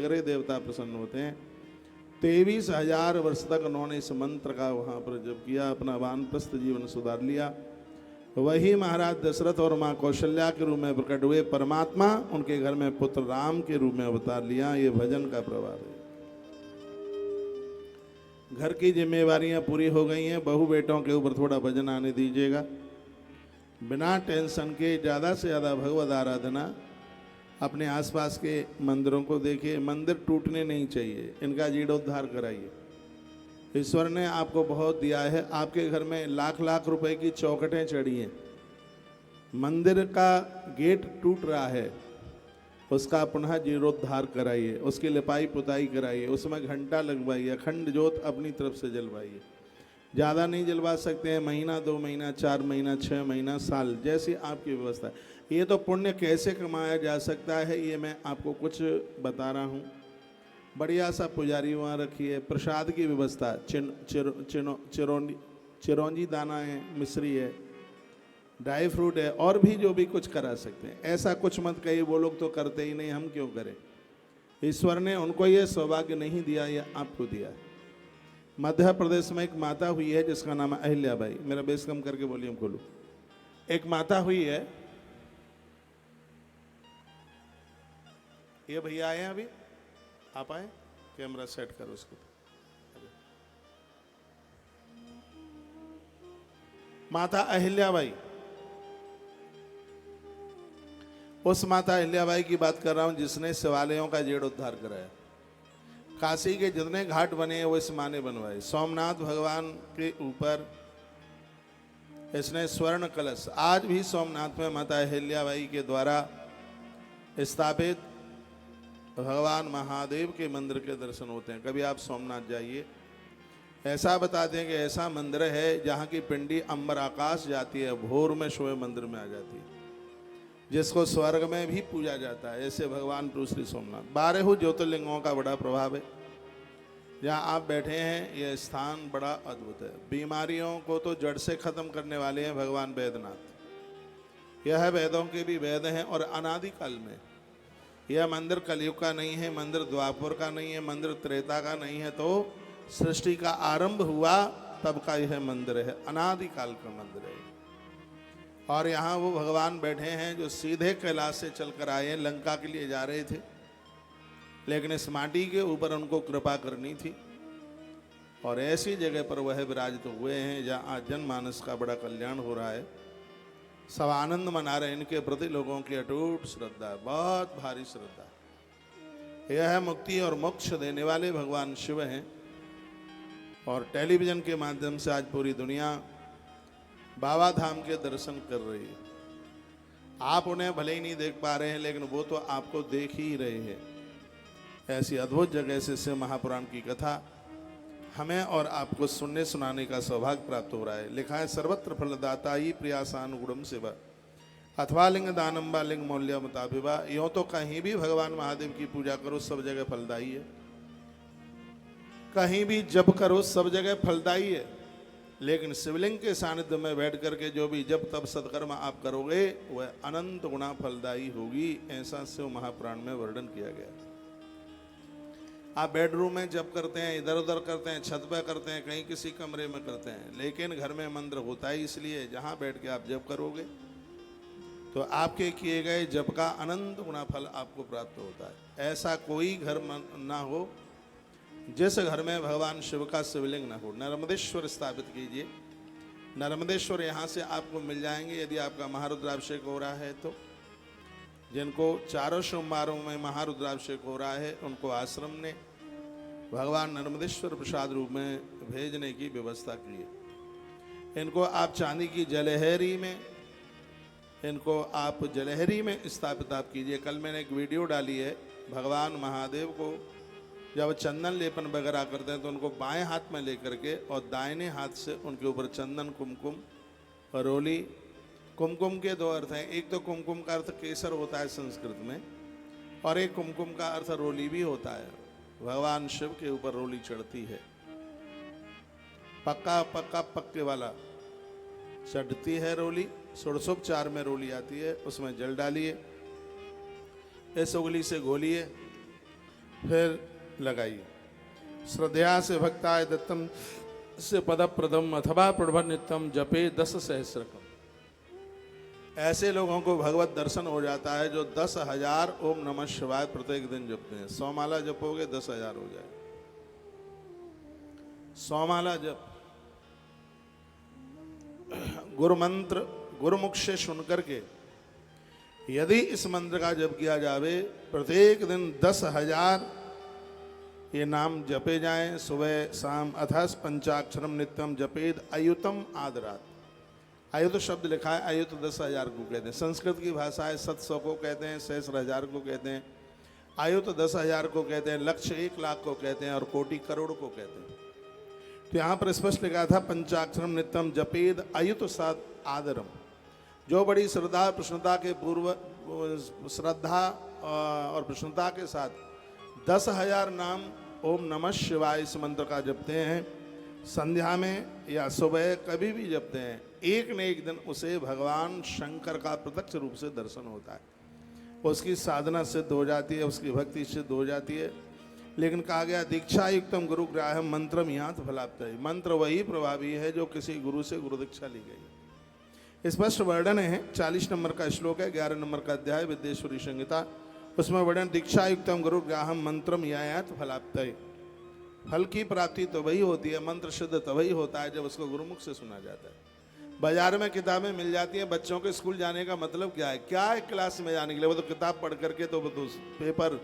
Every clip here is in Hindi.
सगरे देवता प्रसन्न होते हैं। 23,000 वर्ष तक उन्होंने इस मंत्र का वहाँ पर जप किया, अपना वानप्रस्थ जीवन सुधार लिया। वही महाराज दशरथ और माँ कौशल्या के रूप में प्रकट हुए परमात्मा, उनके घर में पुत्र राम के रूप में अवतार लिया। ये भजन का प्रभाव है। घर की जिम्मेवारियां पूरी हो गई हैं, बहू बेटों के ऊपर थोड़ा भजन आने दीजिएगा। बिना टेंशन के ज़्यादा से ज़्यादा भगवद आराधना। अपने आसपास के मंदिरों को देखिए, मंदिर टूटने नहीं चाहिए, इनका जीर्णोद्धार कराइए। ईश्वर ने आपको बहुत दिया है, आपके घर में लाख लाख रुपए की चौखटें चढ़ी हैं, मंदिर का गेट टूट रहा है, उसका पुनः जीर्णोद्धार कराइए, उसकी लिपाई पुताई कराइए, उसमें घंटा लगवाइए, अखंड ज्योत अपनी तरफ से जलवाइए। ज़्यादा नहीं जलवा सकते हैं, महीना 2 महीना 4 महीना 6 महीना साल, जैसी आपकी व्यवस्था है। ये तो पुण्य कैसे कमाया जा सकता है, ये मैं आपको कुछ बता रहा हूँ। बढ़िया सा पुजारी वहाँ रखिए, प्रसाद की व्यवस्था, चिरौंजी दाना है, मिश्री है, ड्राई फ्रूट है, और भी जो भी कुछ करा सकते हैं। ऐसा कुछ मत कहिए वो लोग तो करते ही नहीं, हम क्यों करें। ईश्वर ने उनको ये सौभाग्य नहीं दिया, ये आपको दिया है। मध्य प्रदेश में एक माता हुई है जिसका नाम है अहिल्याबाई। मेरा बेस कम करके वॉल्यूम खोलो। एक माता हुई है, ये भैया आए हैं अभी, आप आए, कैमरा सेट करो उसको। माता अहिल्याबाई, उस माता अहिल्याबाई की बात कर रहा हूं जिसने शिवालयों का जीर्णोद्धार कराया। काशी के जितने घाट बने हैं वो इस माँ ने बनवाए। सोमनाथ भगवान के ऊपर इसने स्वर्ण कलश, आज भी सोमनाथ में माता अहिल्याबाई के द्वारा स्थापित भगवान महादेव के मंदिर के दर्शन होते हैं। कभी आप सोमनाथ जाइए, ऐसा बताते हैं कि ऐसा मंदिर है जहाँ की पिंडी अंबर आकाश जाती है, भोर में सुबह मंदिर में आ जाती है, जिसको स्वर्ग में भी पूजा जाता है। ऐसे भगवान श्री सोमनाथ। 12 ज्योतिर्लिंगों का बड़ा प्रभाव है। जहाँ आप बैठे हैं ये स्थान बड़ा अद्भुत है। बीमारियों को तो जड़ से खत्म करने वाले हैं भगवान वैद्यनाथ। यह वेदों के भी वेद हैं और अनादिकाल में। यह मंदिर कलयुग का नहीं है, मंदिर द्वापर का नहीं है, मंदिर त्रेता का नहीं है, तो सृष्टि का आरंभ हुआ तब का यह मंदिर है, अनादिकाल का मंदिर है। और यहाँ वो भगवान बैठे हैं जो सीधे कैलाश से चलकर आए हैं, लंका के लिए जा रहे थे, लेकिन इस माटी के ऊपर उनको कृपा करनी थी और ऐसी जगह पर वह विराजित हुए हैं जहाँ आज जनमानस का बड़ा कल्याण हो रहा है। सब आनंद मना रहे हैं। इनके प्रति लोगों की अटूट श्रद्धा, बहुत भारी श्रद्धा। यह है मुक्ति और मोक्ष देने वाले भगवान शिव हैं और टेलीविजन के माध्यम से आज पूरी दुनिया बाबा धाम के दर्शन कर रही है। आप उन्हें भले ही नहीं देख पा रहे हैं, लेकिन वो तो आपको देख ही रहे हैं। ऐसी अद्भुत जगह से शिव महापुराण की कथा हमें और आपको सुनने सुनाने का सौभाग्य प्राप्त हो रहा है। लिखा है सर्वत्र फलदाता ही प्रियासानुगुणम शिवा अथवा लिंग दानम व लिंग मौल्य मुताबिबा। यूँ तो कहीं भी भगवान महादेव की पूजा करो सब जगह फलदायी है, कहीं भी जप करो सब जगह फलदायी है, लेकिन शिवलिंग के सानिध्य में बैठ करके जो भी जब तब सत्कर्म आप करोगे वह अनंत गुना फलदायी होगी। ऐसा शिव महापुराण में वर्णन किया गया। आप बेडरूम में जप करते हैं, इधर उधर करते हैं, छत पर करते हैं, कहीं किसी कमरे में करते हैं, लेकिन घर में मंदिर होता है इसलिए जहाँ बैठ के आप जप करोगे तो आपके किए गए जप का अनंत गुना फल आपको प्राप्त होता है। ऐसा कोई घर ना हो जिस घर में भगवान शिव का शिवलिंग ना हो। नर्मदेश्वर स्थापित कीजिए। नर्मदेश्वर यहाँ से आपको मिल जाएंगे यदि आपका महारुद्राभिषेक हो रहा है तो। जिनको चारों सोमवारों में महारुद्राभिषेक हो रहा है उनको आश्रम ने भगवान नर्मदेश्वर प्रसाद रूप में भेजने की व्यवस्था की है। इनको आप चांदी की जलहरी में, इनको आप जलहरी में स्थापित आप कीजिए। कल मैंने एक वीडियो डाली है, भगवान महादेव को जब चंदन लेपन वगैरह करते हैं तो उनको बाएं हाथ में लेकर के और दाहिने हाथ से उनके ऊपर चंदन, कुमकुम, रोली। कुमकुम के 2 अर्थ हैं। एक तो कुमकुम का अर्थ केसर होता है संस्कृत में, और एक कुमकुम का अर्थ रोली भी होता है। भगवान शिव के ऊपर रोली चढ़ती है, पक्का पक्का पक्के वाला चढ़ती है रोली। सुड़सुप 4 में रोली आती है, उसमें जल डालिए, इस उंगली से घोलिए, फिर लगाइए। श्रद्धया से भक्ताय दत्तम से पदप्रदम अथवा प्रभर नित्यम जपे 10 सहस्रकम। ऐसे लोगों को भगवत दर्शन हो जाता है जो 10,000 ओम नमः शिवाय प्रत्येक दिन जपते हैं। 100 माला जपोगे 10,000 हो जाए। 100 माला जप गुरु मंत्र गुरुमुख से सुन करके यदि इस मंत्र का जप किया जावे, प्रत्येक दिन 10,000 ये नाम जपे जाएं सुबह शाम। अथस पंचाक्षरम नित्यम जपेद अयुतम आदरात। अयुत शब्द लिखा है, अयुत 10,000 को कहते हैं। संस्कृत की भाषा है 700 को कहते हैं, सहस्र हजार को कहते हैं। अयुत 10,000 को कहते हैं, लक्ष्य 1,00,000 को कहते हैं और कोटि करोड़ को कहते हैं। तो यहाँ पर स्पष्ट लिखा था पंचाक्षरम नित्यम जपेद अयुत सात आदरम। जो बड़ी श्रद्धा प्रसन्नता के पूर्व श्रद्धा और प्रसन्नता के साथ 10,000 नाम ओम नमः शिवाय इस मंत्र का जपते हैं, संध्या में या सुबह कभी भी जपते हैं, एक न एक दिन उसे भगवान शंकर का प्रत्यक्ष रूप से दर्शन होता है। उसकी साधना सिद्ध हो जाती है, उसकी भक्ति सिद्ध हो जाती है। लेकिन कहा गया दीक्षा युक्तम गुरु ग्राह्यम मंत्रम यात फलाप्तये। मंत्र वही प्रभावी है जो किसी गुरु से गुरु दीक्षा ली गई। स्पष्ट वर्णन है, 40 नंबर का श्लोक है, 11 नंबर का अध्याय विद्येश्वरी संहिता। उसमें वर्णन दीक्षा युक्तम गुरु ग्राह्यम मंत्रम यात फलाप्तये। फल की प्राप्ति तो वही होती है, मंत्र सिद्ध तभी होता है जब उसको गुरुमुख से सुना जाता है। बाजार में किताबें मिल जाती हैं, बच्चों के स्कूल जाने का मतलब क्या है? क्या है क्लास में जाने के लिए? वो तो किताब पढ़ करके तो वो तो पेपर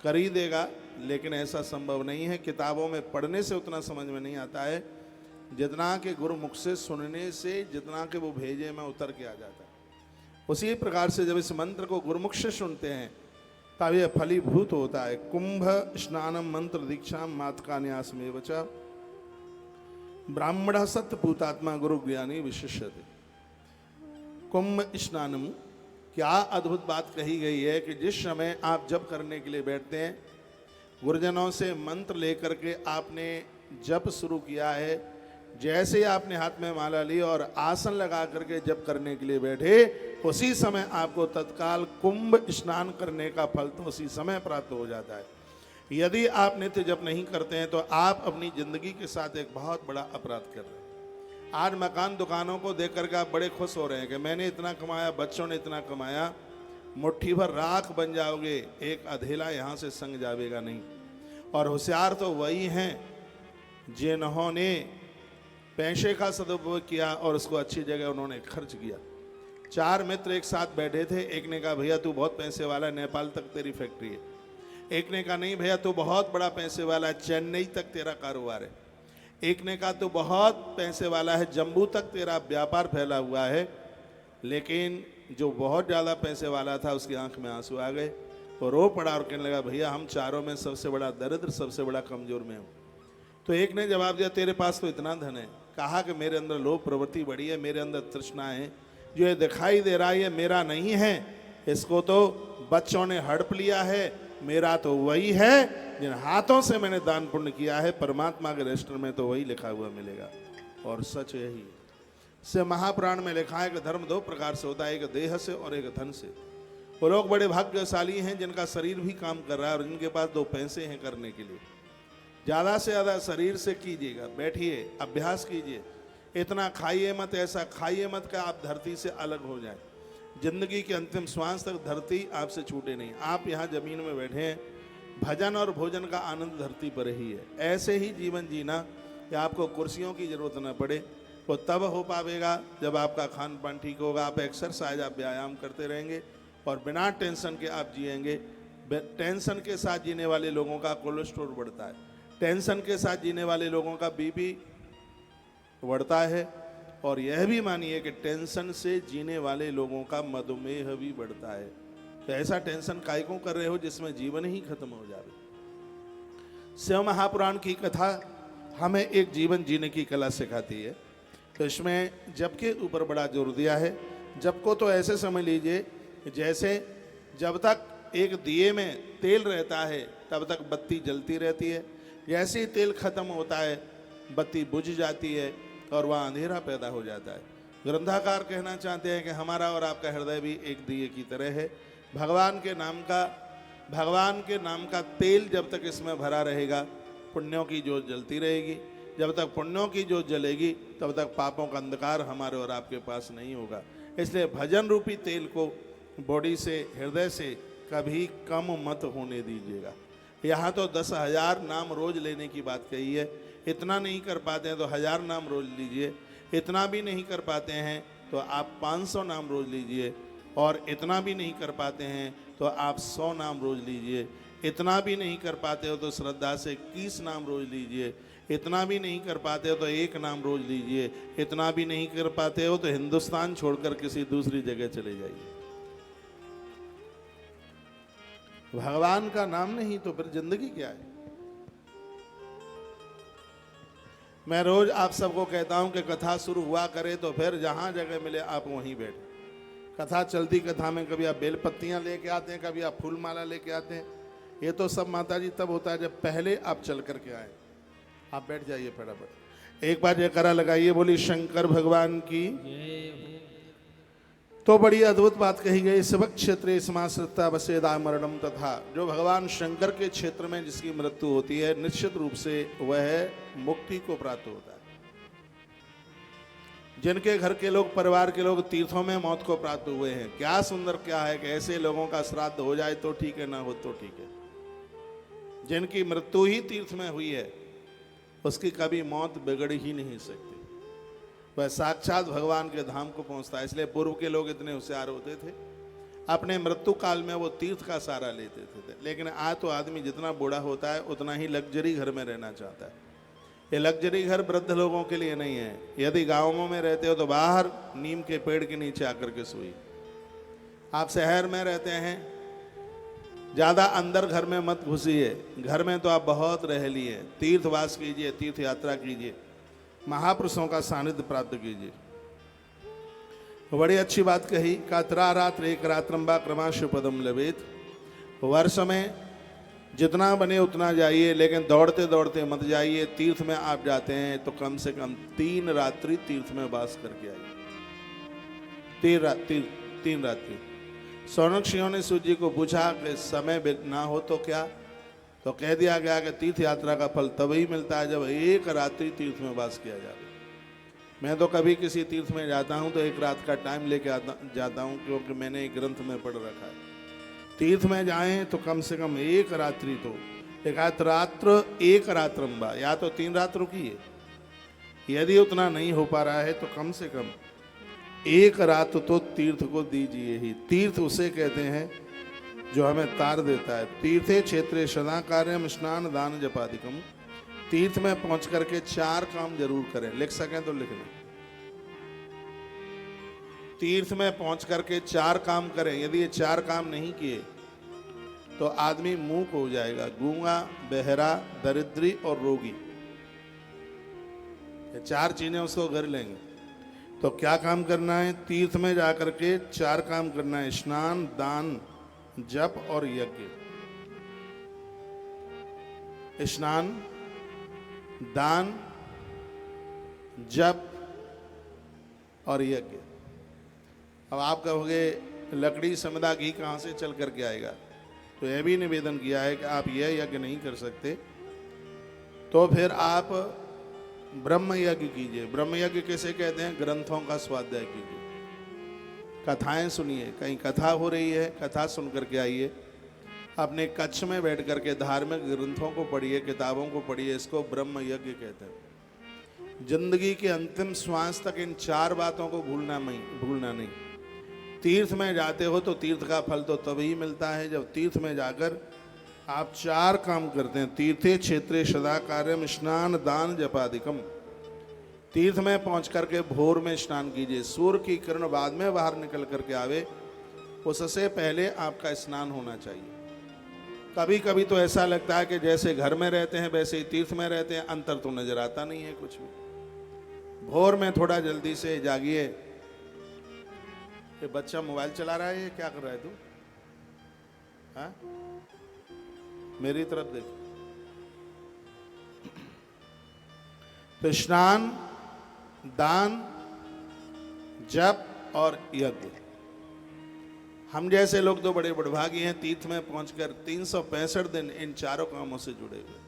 कर ही देगा, लेकिन ऐसा संभव नहीं है। किताबों में पढ़ने से उतना समझ में नहीं आता है जितना कि गुरुमुख से सुनने से, जितना कि वो भेजे में उतर के आ जाता है। उसी प्रकार से जब इस मंत्र को गुरुमुख से सुनते हैं तब यह फलीभूत होता है। कुंभ स्नानम मंत्र दीक्षा मातका न्यास में बचा ब्राह्मण सत्यपूतात्मा गुरु ज्ञानी विशिष्यते। कुंभ स्नानम, क्या अद्भुत बात कही गई है कि जिस समय आप जप करने के लिए बैठते हैं, गुरुजनों से मंत्र लेकर के आपने जप शुरू किया है, जैसे ही आपने हाथ में माला ली और आसन लगा करके जप करने के लिए बैठे, उसी समय आपको तत्काल कुंभ स्नान करने का फल तो उसी समय प्राप्त हो जाता है। यदि आप नित्य जप नहीं करते हैं तो आप अपनी जिंदगी के साथ एक बहुत बड़ा अपराध कर रहे हैं। आज मकान दुकानों को देख करके आप बड़े खुश हो रहे हैं कि मैंने इतना कमाया, बच्चों ने इतना कमाया, मुट्ठी भर राख बन जाओगे, एक अधेला यहाँ से संग जावेगा नहीं। और होशियार तो वही हैं जिन्होंने पैसे का सदुपयोग किया और उसको अच्छी जगह उन्होंने खर्च किया। 4 मित्र एक साथ बैठे थे। एक ने कहा भैया तू बहुत पैसे वाला है, नेपाल तक तेरी फैक्ट्री है। एक ने कहा नहीं भैया तू बहुत बड़ा पैसे वाला है, चेन्नई तक तेरा कारोबार है। एक ने कहा तू बहुत पैसे वाला है, जम्मू तक तेरा व्यापार फैला हुआ है। लेकिन जो बहुत ज़्यादा पैसे वाला था उसकी आंख में आंसू आ गए, वो रो पड़ा और कहने लगा भैया हम चारों में सबसे बड़ा दरिद्र, सबसे बड़ा कमजोर मैं हूँ। तो एक ने जवाब दिया तेरे पास तो इतना धन है। कहा कि मेरे अंदर लोभ प्रवृत्ति बड़ी है, मेरे अंदर तृष्णा है, जो ये दिखाई दे रहा है ये मेरा नहीं है, इसको तो बच्चों ने हड़प लिया है, मेरा तो वही है जिन हाथों से मैंने दान पुण्य किया है, परमात्मा के रजिस्टर में तो वही लिखा हुआ मिलेगा। और सच यही से महापुराण में लिखा है कि धर्म 2 प्रकार से होता है, एक देह से और एक धन से। वो लोग बड़े भाग्यशाली हैं जिनका शरीर भी काम कर रहा है और जिनके पास 2 पैसे हैं करने के लिए। ज़्यादा से ज़्यादा शरीर से कीजिएगा, बैठिए, अभ्यास कीजिए, इतना खाइए मत, ऐसा खाइए मत कि आप धरती से अलग हो जाएं। जिंदगी के अंतिम श्वास तक धरती आपसे छूटे नहीं। आप यहाँ जमीन में बैठे हैं, भजन और भोजन का आनंद धरती पर ही है। ऐसे ही जीवन जीना कि आपको कुर्सियों की जरूरत न पड़े, वो तब हो पाएगा जब आपका खान पान ठीक होगा, आप एक्सरसाइज, आप व्यायाम करते रहेंगे और बिना टेंशन के आप जिएंगे। टेंशन के साथ जीने वाले लोगों का कोलेस्ट्रॉल बढ़ता है, टेंशन के साथ जीने वाले लोगों का बीपी बढ़ता है, और यह भी मानिए कि टेंशन से जीने वाले लोगों का मधुमेह भी बढ़ता है। तो ऐसा टेंशन काय को कर रहे हो जिसमें जीवन ही खत्म हो जाए। शिव महापुराण की कथा हमें एक जीवन जीने की कला सिखाती है। तो इसमें जप के ऊपर बड़ा जोर दिया है। जप को तो ऐसे समझ लीजिए जैसे जब तक एक दिए में तेल रहता है तब तक बत्ती जलती रहती है, जैसे ही तेल खत्म होता है बत्ती बुझ जाती है और वहाँ अंधेरा पैदा हो जाता है। ग्रंथाकार कहना चाहते हैं कि हमारा और आपका हृदय भी एक दिए की तरह है। भगवान के नाम का भगवान के नाम का तेल जब तक इसमें भरा रहेगा पुण्यों की जोत जलती रहेगी। जब तक पुण्यों की जोत जलेगी तब तक पापों का अंधकार हमारे और आपके पास नहीं होगा। इसलिए भजन रूपी तेल को बॉडी से, हृदय से कभी कम मत होने दीजिएगा। यहाँ तो 10,000 नाम रोज लेने की बात कही है। इतना नहीं कर पाते हैं तो 1000 नाम रोज लीजिए। इतना भी नहीं कर पाते हैं तो आप 500 नाम रोज लीजिए। और इतना भी नहीं कर पाते हैं तो आप 100 नाम रोज लीजिए। इतना भी नहीं कर पाते हो तो श्रद्धा से 21 नाम रोज लीजिए। इतना भी नहीं कर पाते हो तो 1 नाम रोज लीजिए। इतना भी नहीं कर पाते हो तो हिंदुस्तान छोड़कर किसी दूसरी जगह चले जाइए। भगवान का नाम नहीं तो फिर जिंदगी क्या है। मैं रोज आप सबको कहता हूं कि कथा शुरू हुआ करे तो फिर जहां जगह मिले आप वहीं बैठे। कथा चलती कथा में कभी आप बेलपत्तियां लेके आते हैं, कभी आप फूल माला लेके आते हैं। ये तो सब माता जी तब होता है जब पहले आप चल करके आए। आप बैठ जाइए फटाफट। एक बार जयकारा लगाइए, बोली शंकर भगवान की। तो बड़ी अद्भुत बात कही गई। सबक क्षेत्रे समाश्रिता वसेदा मरणम तथा। जो भगवान शंकर के क्षेत्र में जिसकी मृत्यु होती है निश्चित रूप से वह मुक्ति को प्राप्त होता है। जिनके घर के लोग, परिवार के लोग तीर्थों में मौत को प्राप्त हुए हैं, क्या सुंदर क्या है कि ऐसे लोगों का श्राद्ध हो जाए तो ठीक है, ना हो तो ठीक है। जिनकी मृत्यु ही तीर्थ में हुई है उसकी कभी मौत बिगड़ ही नहीं सकती। वह साक्षात भगवान के धाम को पहुंचता है। इसलिए पूर्व के लोग इतने होशियार होते थे, अपने मृत्यु काल में वो तीर्थ का सहारा लेते थे। लेकिन आज तो आदमी जितना बूढ़ा होता है उतना ही लग्जरी घर में रहना चाहता है। ये लग्जरी घर वृद्ध लोगों के लिए नहीं है। यदि गाँवों में रहते हो तो बाहर नीम के पेड़ के नीचे आकर के सोइए। आप शहर में रहते हैं, ज़्यादा अंदर घर में मत घुसिए। घर में तो आप बहुत रह लिए। तीर्थवास कीजिए, तीर्थ यात्रा कीजिए, महापुरुषों का सानिध्य प्राप्त कीजिए। बड़ी अच्छी बात कही। कात्रा रात्र एक रात्रंबा क्रमाशु पदम लवेत। वर्ष में जितना बने उतना जाइए, लेकिन दौड़ते दौड़ते मत जाइए। तीर्थ में आप जाते हैं तो कम से कम 3 रात्रि तीर्थ में वास करके आइए। 3 रात्रि। सौनक ने सूर्य जी को पूछा कि समय ना हो तो क्या, तो कह दिया गया कि तीर्थ यात्रा का फल तभी मिलता है जब 1 रात्रि तीर्थ में वास किया जाए। मैं तो कभी किसी तीर्थ में जाता हूं तो 1 रात का टाइम लेके जाता हूं, क्योंकि मैंने एक ग्रंथ में पढ़ रखा है तीर्थ में जाएं तो कम से कम 1 रात्रि तो एकात रात्र एक रात्रंबा, या तो 3 रात रुकिए। यदि उतना नहीं हो पा रहा है तो कम से कम 1 रात तो तीर्थ को दीजिए ही। तीर्थ उसे कहते हैं जो हमें तार देता है। तीर्थे क्षेत्रे सदा कार्यम स्नान दान जपादिकम। तीर्थ में पहुंच करके 4 काम जरूर करें। लिख सकें तो लिख लें। तीर्थ में पहुंच करके 4 काम करें। यदि ये 4 काम नहीं किए तो आदमी मूक हो जाएगा। गूंगा, बहरा, दरिद्री और रोगी, ये 4 चीजें उसको कर लेंगे। तो क्या काम करना है? तीर्थ में जाकर के 4 काम करना है। स्नान, दान, जप और यज्ञ। स्नान, दान, जप और यज्ञ। अब आप कहोगे लकड़ी समुदा घी कहाँ से चल करके आएगा? तो यह भी निवेदन किया है कि आप यह यज्ञ नहीं कर सकते तो फिर आप ब्रह्म यज्ञ कीजिए। ब्रह्म यज्ञ किसे कहते हैं? ग्रंथों का स्वाध्याय कीजिए, कथाएं सुनिए। कहीं कथा हो रही है, कथा सुन करके आइए। अपने कक्ष में बैठ करके धार्मिक ग्रंथों को पढ़िए, किताबों को पढ़िए। इसको ब्रह्म यज्ञ कहते हैं। जिंदगी के अंतिम श्वास तक इन 4 बातों को भूलना नहीं। तीर्थ में जाते हो तो तीर्थ का फल तो तभी मिलता है जब तीर्थ में जाकर आप 4 काम करते हैं। तीर्थे क्षेत्रे सदा कार्यम स्नान दान जपादिकम। तीर्थ में पहुंच करके भोर में स्नान कीजिए। सूर्य की किरण बाद में बाहर निकल करके आवे, उससे पहले आपका स्नान होना चाहिए। कभी कभी तो ऐसा लगता है कि जैसे घर में रहते हैं वैसे ही तीर्थ में रहते हैं, अंतर तो नजर आता नहीं है कुछ भी। भोर में थोड़ा जल्दी से जागिए। ये बच्चा मोबाइल चला रहा है, ये क्या कर रहा है तू? हाँ, मेरी तरफ देख। तो स्नान, दान, जप और यज्ञ, हम जैसे लोग तो बड़े बड़भागी हैं, तीर्थ में पहुंचकर 365 दिन इन चारों कामों से जुड़े हुए।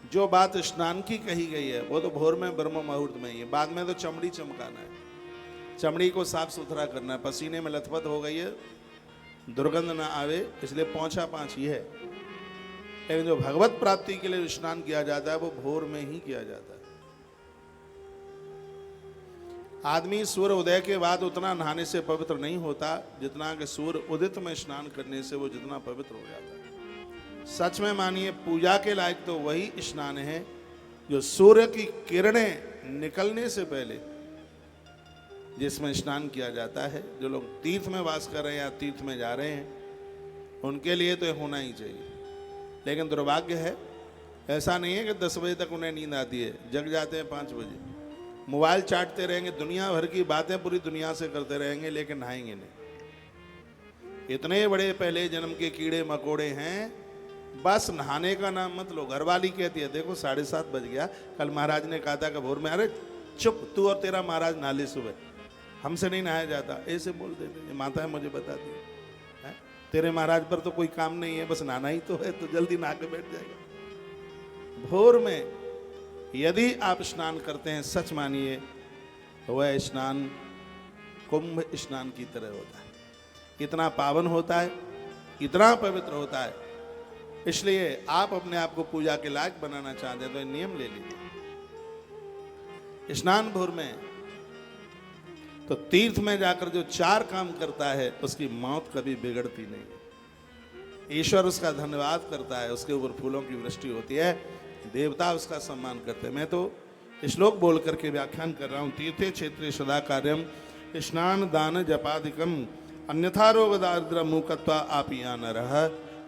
जो बात स्नान की कही गई है वो तो भोर में ब्रह्म मुहूर्त में ही है। बाद में तो चमड़ी चमकाना है, चमड़ी को साफ सुथरा करना है। पसीने में लथपथ हो गई है, दुर्गंध ना आवे, इसलिए पोंछा पाँच ही है। लेकिन जो भगवत प्राप्ति के लिए स्नान किया जाता है वो भोर में ही किया जाता है। आदमी सूर्य उदय के बाद उतना नहाने से पवित्र नहीं होता जितना कि सूर्य उदित में स्नान करने से वो जितना पवित्र हो जाता है। सच में मानिए, पूजा के लायक तो वही स्नान है जो सूर्य की किरणें निकलने से पहले जिसमें स्नान किया जाता है। जो लोग तीर्थ में वास कर रहे हैं या तीर्थ में जा रहे हैं उनके लिए तो होना ही चाहिए। लेकिन दुर्भाग्य है, ऐसा नहीं है कि 10 बजे तक उन्हें नींद आती है, जग जाते हैं 5 बजे, मोबाइल चाटते रहेंगे, दुनिया भर की बातें पूरी दुनिया से करते रहेंगे, लेकिन नहाएंगे नहीं। इतने बड़े पहले जन्म के कीड़े मकोड़े हैं, बस नहाने का नाम मत लो। घरवाली कहती है देखो 7:30 बज गया, कल महाराज ने कहा था कि भोर में, अरे चुप, तू और तेरा महाराज नहा ले, सुबह हमसे नहीं नहाया जाता, ऐसे बोल देते। ये माता है मुझे बताती है, तेरे महाराज पर तो कोई काम नहीं है, बस नहाना ही तो है, तो जल्दी नहा के बैठ जाएगा। भोर में यदि आप स्नान करते हैं, सच मानिए वह स्नान कुंभ स्नान की तरह होता है। इतना पावन होता है, इतना पवित्र होता है। इसलिए आप अपने आप को पूजा के लायक बनाना चाहते हैं तो नियम ले लीजिए। स्नान भोर में तो तीर्थ में जाकर जो 4 काम करता है उसकी मौत कभी बिगड़ती नहीं। ईश्वर उसका धन्यवाद करता है, उसके ऊपर फूलों की वृष्टि होती है, देवता उसका सम्मान करते हैं। मैं तो श्लोक बोल करके व्याख्यान कर रहा हूँ। तीर्थे क्षेत्रे सदा कार्यम स्नान दान जपादिकम अन्यथा रोग दारिद्र मूकत्वा आपिया न रह।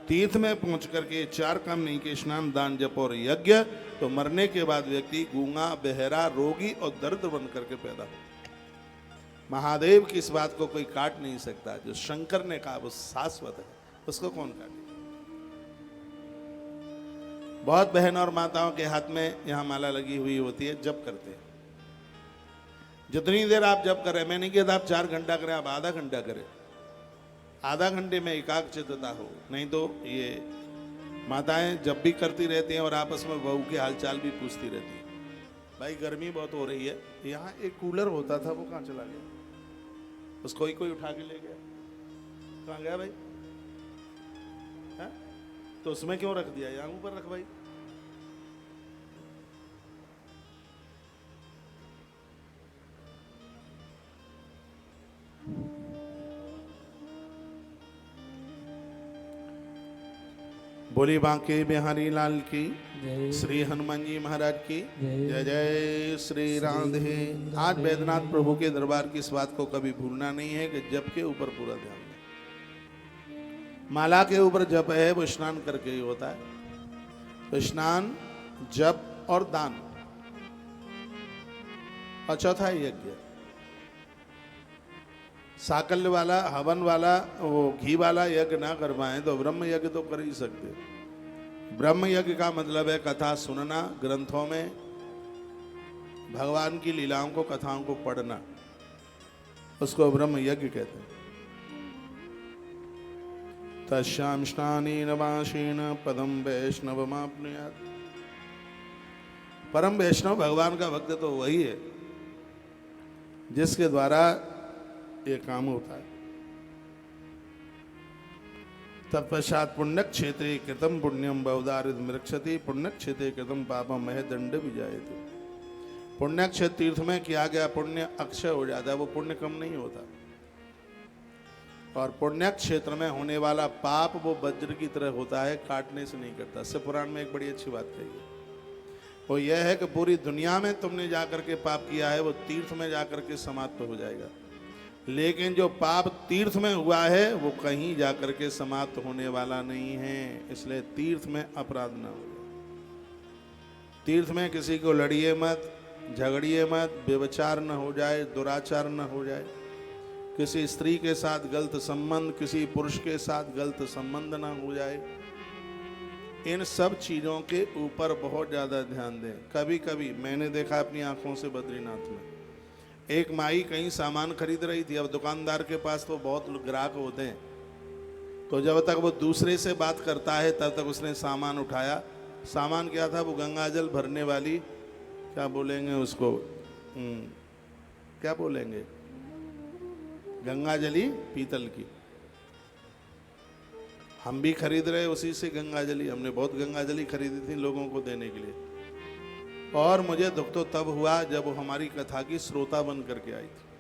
तीर्थ में पहुंच करके 4 काम नहीं के स्नान दान जप और यज्ञ, तो मरने के बाद व्यक्ति गूंगा बहरा रोगी और दरिद्र बन करके पैदा हो। महादेव की इस बात को कोई काट नहीं सकता। जो शंकर ने कहा वो शाश्वत है, उसको कौन काटे। बहुत बहन और माताओं के हाथ में यहाँ माला लगी हुई होती है, जप करते हैं। जितनी देर आप जप करें, मैं नहीं कहता आप 4 घंटा करें, आप आधा घंटा करें। आधा घंटे में एकाग्रचित्तता हो, नहीं तो ये माताएं जब भी करती रहती हैं और आपस में बहू के हालचाल भी पूछती रहती हैं। भाई गर्मी बहुत हो रही है, यहाँ एक कूलर होता था वो कहाँ चला गया, उसको कोई उठा के ले गया, कहाँ गया भाई? है? तो उसमें क्यों रख दिया, यहाँ ऊपर रख भाई। बोली बांके बिहारी लाल की, श्री हनुमान जी महाराज की जय। जय श्री राधे। आज बैद्यनाथ प्रभु के दरबार की इस बात को कभी भूलना नहीं है कि जप के ऊपर पूरा ध्यान दें। माला के ऊपर जप है वो स्नान करके ही होता है। तो स्नान, जप और दान, और चौथा यज्ञ। साकल्य वाला, हवन वाला, वो घी वाला यज्ञ ना कर पाए तो ब्रह्म यज्ञ तो कर ही सकते। ब्रह्म यज्ञ का मतलब है कथा सुनना, ग्रंथों में भगवान की लीलाओं को, कथाओं को पढ़ना, उसको ब्रह्म यज्ञ कहते हैं। तस्याम स्नानेन वासेन पदम वैष्णवमाप्नुयात्। परम वैष्णव भगवान का भक्त तो वही है जिसके द्वारा ये काम होता है। तत्पश्चात पुण्य क्षेत्रे कृतम पुण्यम बहुदारित मृक्षति, पुण्य क्षेत्रे कृतम पापम मह दंड भी जायते। पुण्य क्षेत्र तीर्थ में किया गया पुण्य अक्षय हो जाता है, वो पुण्य कम नहीं होता। और पुण्य क्षेत्र में होने वाला पाप वो वज्र की तरह होता है, काटने से नहीं करता। शिव पुराण में एक बड़ी अच्छी बात कही है, वो यह है कि पूरी दुनिया में तुमने जाकर के पाप किया है वो तीर्थ में जाकर के समाप्त हो जाएगा, लेकिन जो पाप तीर्थ में हुआ है वो कहीं जाकर के समाप्त होने वाला नहीं है। इसलिए तीर्थ में अपराध ना हो जाए। तीर्थ में किसी को लड़िए मत, झगड़िए मत, व्यभिचार न हो जाए, दुराचार न हो जाए, किसी स्त्री के साथ गलत संबंध, किसी पुरुष के साथ गलत संबंध ना हो जाए। इन सब चीज़ों के ऊपर बहुत ज़्यादा ध्यान दें। कभी कभी मैंने देखा अपनी आंखों से बद्रीनाथ में एक माई कहीं सामान खरीद रही थी। अब दुकानदार के पास तो बहुत ग्राहक होते हैं, तो जब तक वो दूसरे से बात करता है तब तक उसने सामान उठाया। सामान क्या था? वो गंगाजल भरने वाली, क्या बोलेंगे उसको, क्या बोलेंगे, गंगाजली पीतल की। हम भी खरीद रहे उसी से गंगाजली, हमने बहुत गंगाजली खरीदी थी लोगों को देने के लिए। और मुझे दुख तो तब हुआ जब वो हमारी कथा की श्रोता बन करके आई थी।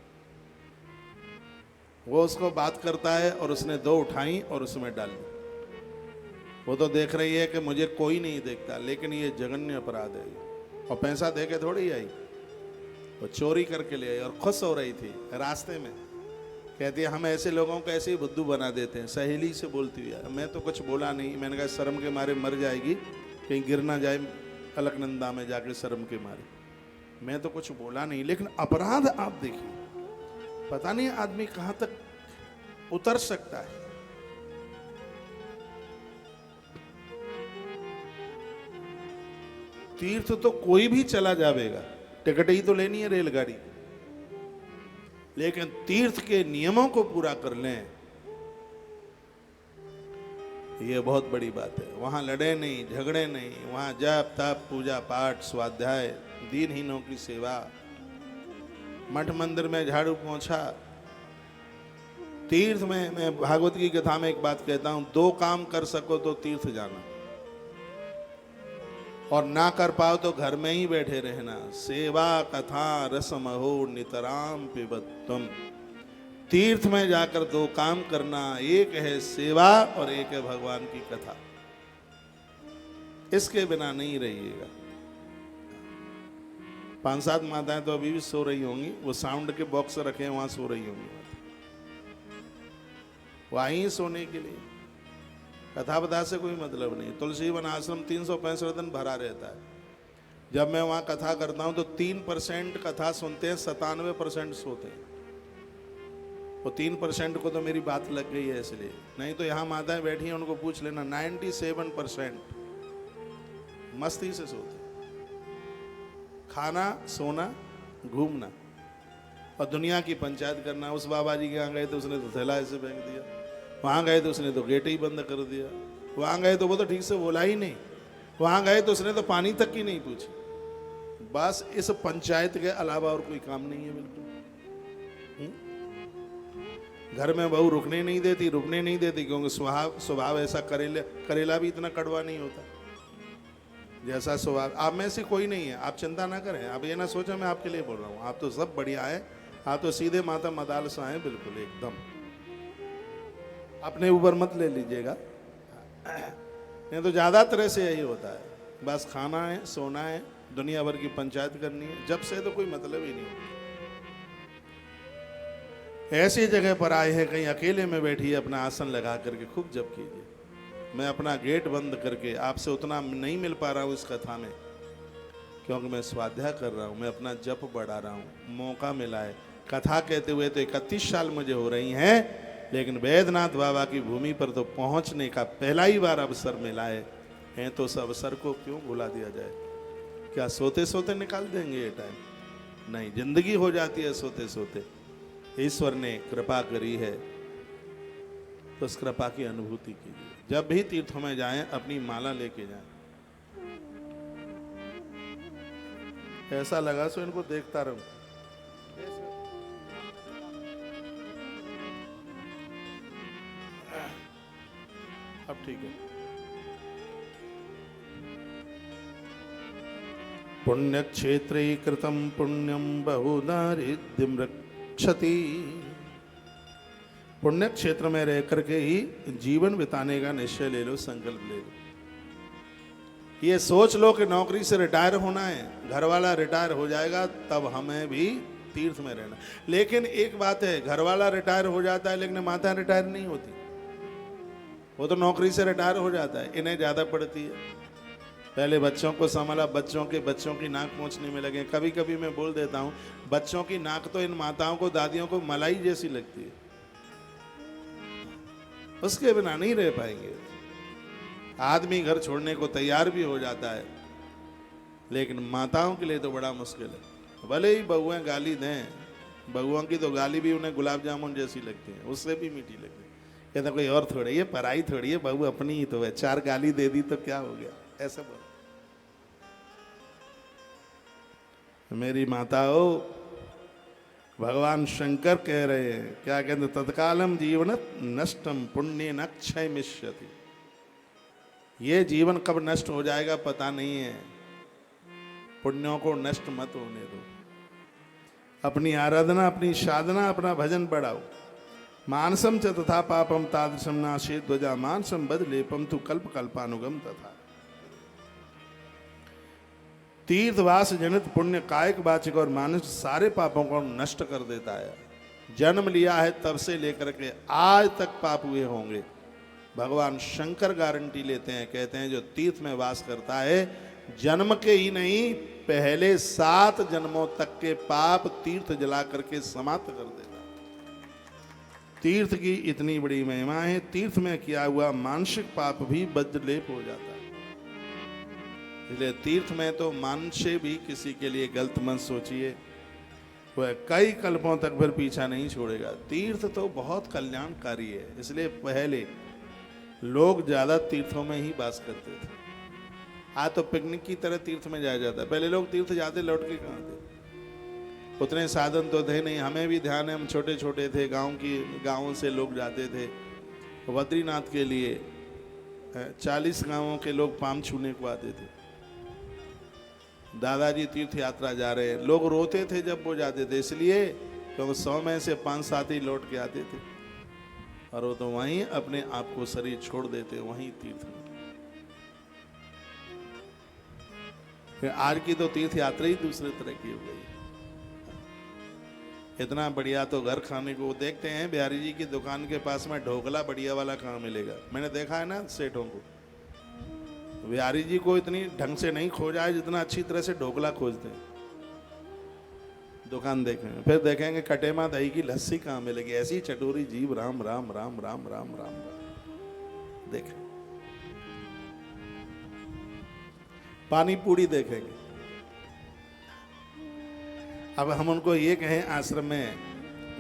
वो उसको बात करता है और उसने 2 उठाई और उसमें डाल दी। वो तो देख रही है कि मुझे कोई नहीं देखता, लेकिन ये जघन्य अपराध है। और पैसा दे के थोड़ी आई, वो चोरी करके ले आई और खुश हो रही थी। रास्ते में कहती है हम ऐसे लोगों को ऐसे ही बुद्धू बना देते हैं। सहेली से बोलती हुई, मैं तो कुछ बोला नहीं। मैंने कहा शर्म के मारे मर जाएगी, कहीं गिर ना जाए अलकनंदा में जाके शर्म के मारे। मैं तो कुछ बोला नहीं, लेकिन अपराध आप देखिए, पता नहीं आदमी कहां तक उतर सकता है। तीर्थ तो कोई भी चला जाएगा, टिकट ही तो लेनी है रेलगाड़ी, लेकिन तीर्थ के नियमों को पूरा कर लें, ये बहुत बड़ी बात है। वहां लड़े नहीं, झगड़े नहीं, वहां जप तप पूजा पाठ स्वाध्याय, दीनहीनों की सेवा, मठ मंदिर में झाड़ू पोंछा। तीर्थ में, मैं भागवत की कथा में एक बात कहता हूं, 2 काम कर सको तो तीर्थ जाना, और ना कर पाओ तो घर में ही बैठे रहना। सेवा कथा रसमहो नितराम पिबत्तम। तीर्थ में जाकर 2 काम करना, एक है सेवा और एक है भगवान की कथा। इसके बिना नहीं रहिएगा। 5-7 माताएं तो अभी भी सो रही होंगी, वो साउंड के बॉक्स रखे हैं वहां सो रही होंगी, वो आई सोने के लिए। कथा बता से कोई मतलब नहीं। तुलसी वन आश्रम 365 दिन भरा रहता है। जब मैं वहाँ कथा करता हूँ तो 3% कथा सुनते हैं, 97% सोते हैं। वो 3% को तो मेरी बात लग गई है इसलिए, नहीं तो यहाँ माताएं बैठी हैं उनको पूछ लेना, 97% मस्ती से सोते हैं। खाना, सोना, घूमना और दुनिया की पंचायत करना। उस बाबा जी के यहाँ गए तो उसने तो थैला ऐसे फेंक दिया, वहाँ गए तो उसने तो गेट ही बंद कर दिया, वहाँ गए तो वो तो ठीक से बोला ही नहीं, वहाँ गए तो उसने तो पानी तक की नहीं पूछी। बस इस पंचायत के अलावा और कोई काम नहीं है बिल्कुल। घर में बहू रुकने नहीं देती क्योंकि स्वभाव ऐसा। करेला भी इतना कड़वा नहीं होता जैसा स्वभाव। आप में से कोई नहीं है, आप चिंता ना करें। आप ये ना सोचें मैं आपके लिए बोल रहा हूँ, आप तो सब बढ़िया है, आप तो सीधे माता मदाल सा हैं बिल्कुल एकदम। अपने ऊपर मत ले लीजिएगा, नहीं तो ज्यादा तरह से यही होता है। बस खाना है, सोना है, दुनिया भर की पंचायत करनी है, जब से तो कोई मतलब ही नहीं होता। ऐसी जगह पर आए हैं, कहीं अकेले में बैठिए, अपना आसन लगा करके खूब जप कीजिए। मैं अपना गेट बंद करके आपसे उतना नहीं मिल पा रहा हूँ इस कथा में, क्योंकि मैं स्वाध्याय कर रहा हूँ, मैं अपना जप बढ़ा रहा हूँ। मौका मिला है कथा कहते हुए तो 31 साल मुझे हो रही हैं, लेकिन वैद्यनाथ बाबा की भूमि पर तो पहुंचने का पहला ही बार अवसर मिला है तो उस अवसर को क्यों भुला दिया जाए? क्या सोते सोते निकाल देंगे ये टाइम? नहीं, जिंदगी हो जाती है सोते सोते। ईश्वर ने कृपा करी है तो उस कृपा की अनुभूति कीजिए। जब भी तीर्थों में जाएं अपनी माला लेके जाएं। ऐसा लगा सो इनको देखता रहूं। अब ठीक है। पुण्य क्षेत्रे कृतम पुण्यम बहुदारिद्र्यम रक्षति। पुण्य क्षेत्र में रह करके ही जीवन बिताने का निश्चय ले लो, संकल्प ले लो। ये सोच लो कि नौकरी से रिटायर होना है, घर वाला रिटायर हो जाएगा तब हमें भी तीर्थ में रहना। लेकिन एक बात है, घर वाला रिटायर हो जाता है लेकिन माता रिटायर नहीं होती। वो तो नौकरी से रिटायर हो जाता है, इन्हें ज्यादा पड़ती है। पहले बच्चों को संभाला, बच्चों की नाक पहुंचने में लगे। कभी कभी मैं बोल देता हूं, बच्चों की नाक तो इन माताओं को, दादियों को मलाई जैसी लगती है, उसके बिना नहीं रह पाएंगे। आदमी घर छोड़ने को तैयार भी हो जाता है, लेकिन माताओं के लिए तो बड़ा मुश्किल है। भले ही बहुएं गाली दें, बगुओं की तो गाली भी उन्हें गुलाब जामुन जैसी लगती है, उससे भी मीठी लगती है। कहता कोई और थोड़ी है, पराई थोड़ी है, बहू अपनी ही तो है, 4 गाली दे दी तो क्या हो गया, ऐसा बोल। मेरी माताओं, भगवान शंकर कह रहे हैं, क्या कहते, तत्कालम जीवन नष्टम पुण्य न क्षय मिष्यति। ये जीवन कब नष्ट हो जाएगा पता नहीं है, पुण्यों को नष्ट मत होने दो। अपनी आराधना, अपनी साधना, अपना भजन बढ़ाओ। मानसम च तथा पापम तादृशम नाशे ध्वजा मानसम बद लेपम तु कल्प कल्पानुगम तथा। तीर्थवास जनित पुण्य कायिक वाचिक और मानसिक सारे पापों को नष्ट कर देता है। जन्म लिया है तब से लेकर के आज तक पाप हुए होंगे, भगवान शंकर गारंटी लेते हैं, कहते हैं जो तीर्थ में वास करता है, जन्म के ही नहीं पहले 7 जन्मों तक के पाप तीर्थ जला करके समाप्त कर देता। तीर्थ की इतनी बड़ी महिमा है, तीर्थ में किया हुआ मानसिक पाप भी वज्रलेप हो जाता है। इसलिए तीर्थ में तो मानसे भी किसी के लिए गलत मत सोचिए, वह कई कल्पों तक फिर पीछा नहीं छोड़ेगा। तीर्थ तो बहुत कल्याणकारी है, इसलिए पहले लोग ज्यादा तीर्थों में ही वास करते थे। आज तो पिकनिक की तरह तीर्थ में जाया जाता है, पहले लोग तीर्थ जाते लौट के कहाँ थे, उतने साधन तो थे नहीं। हमें भी ध्यान है, हम छोटे छोटे थे, गाँवों से लोग जाते थे बद्रीनाथ के लिए। 40 गांवों के लोग पाम छूने को आते थे। दादाजी तीर्थ यात्रा जा रहे हैं, लोग रोते थे जब वो जाते थे, इसलिए क्योंकि 100 में से 5-7 ही लौट के आते थे, और वो तो वहीं अपने आप को शरीर छोड़ देते वहीं तीर्थ में। फिर आज की तो तीर्थ यात्रा ही दूसरे तरह की हो गई। इतना बढ़िया तो घर खाने को देखते हैं, बिहारी जी की दुकान के पास में ढोकला बढ़िया वाला कहाँ मिलेगा। मैंने देखा है ना सेठों को, बिहारी जी को इतनी ढंग से नहीं खोजा है जितना अच्छी तरह से ढोकला खोजते हैं। दुकान देखेंगे, फिर देखेंगे कटेमा दही की लस्सी कहाँ मिलेगी, ऐसी चटोरी जीव, राम राम राम राम राम राम राम। देखें पानी पूरी देखेंगे। अब हम उनको ये कहें आश्रम में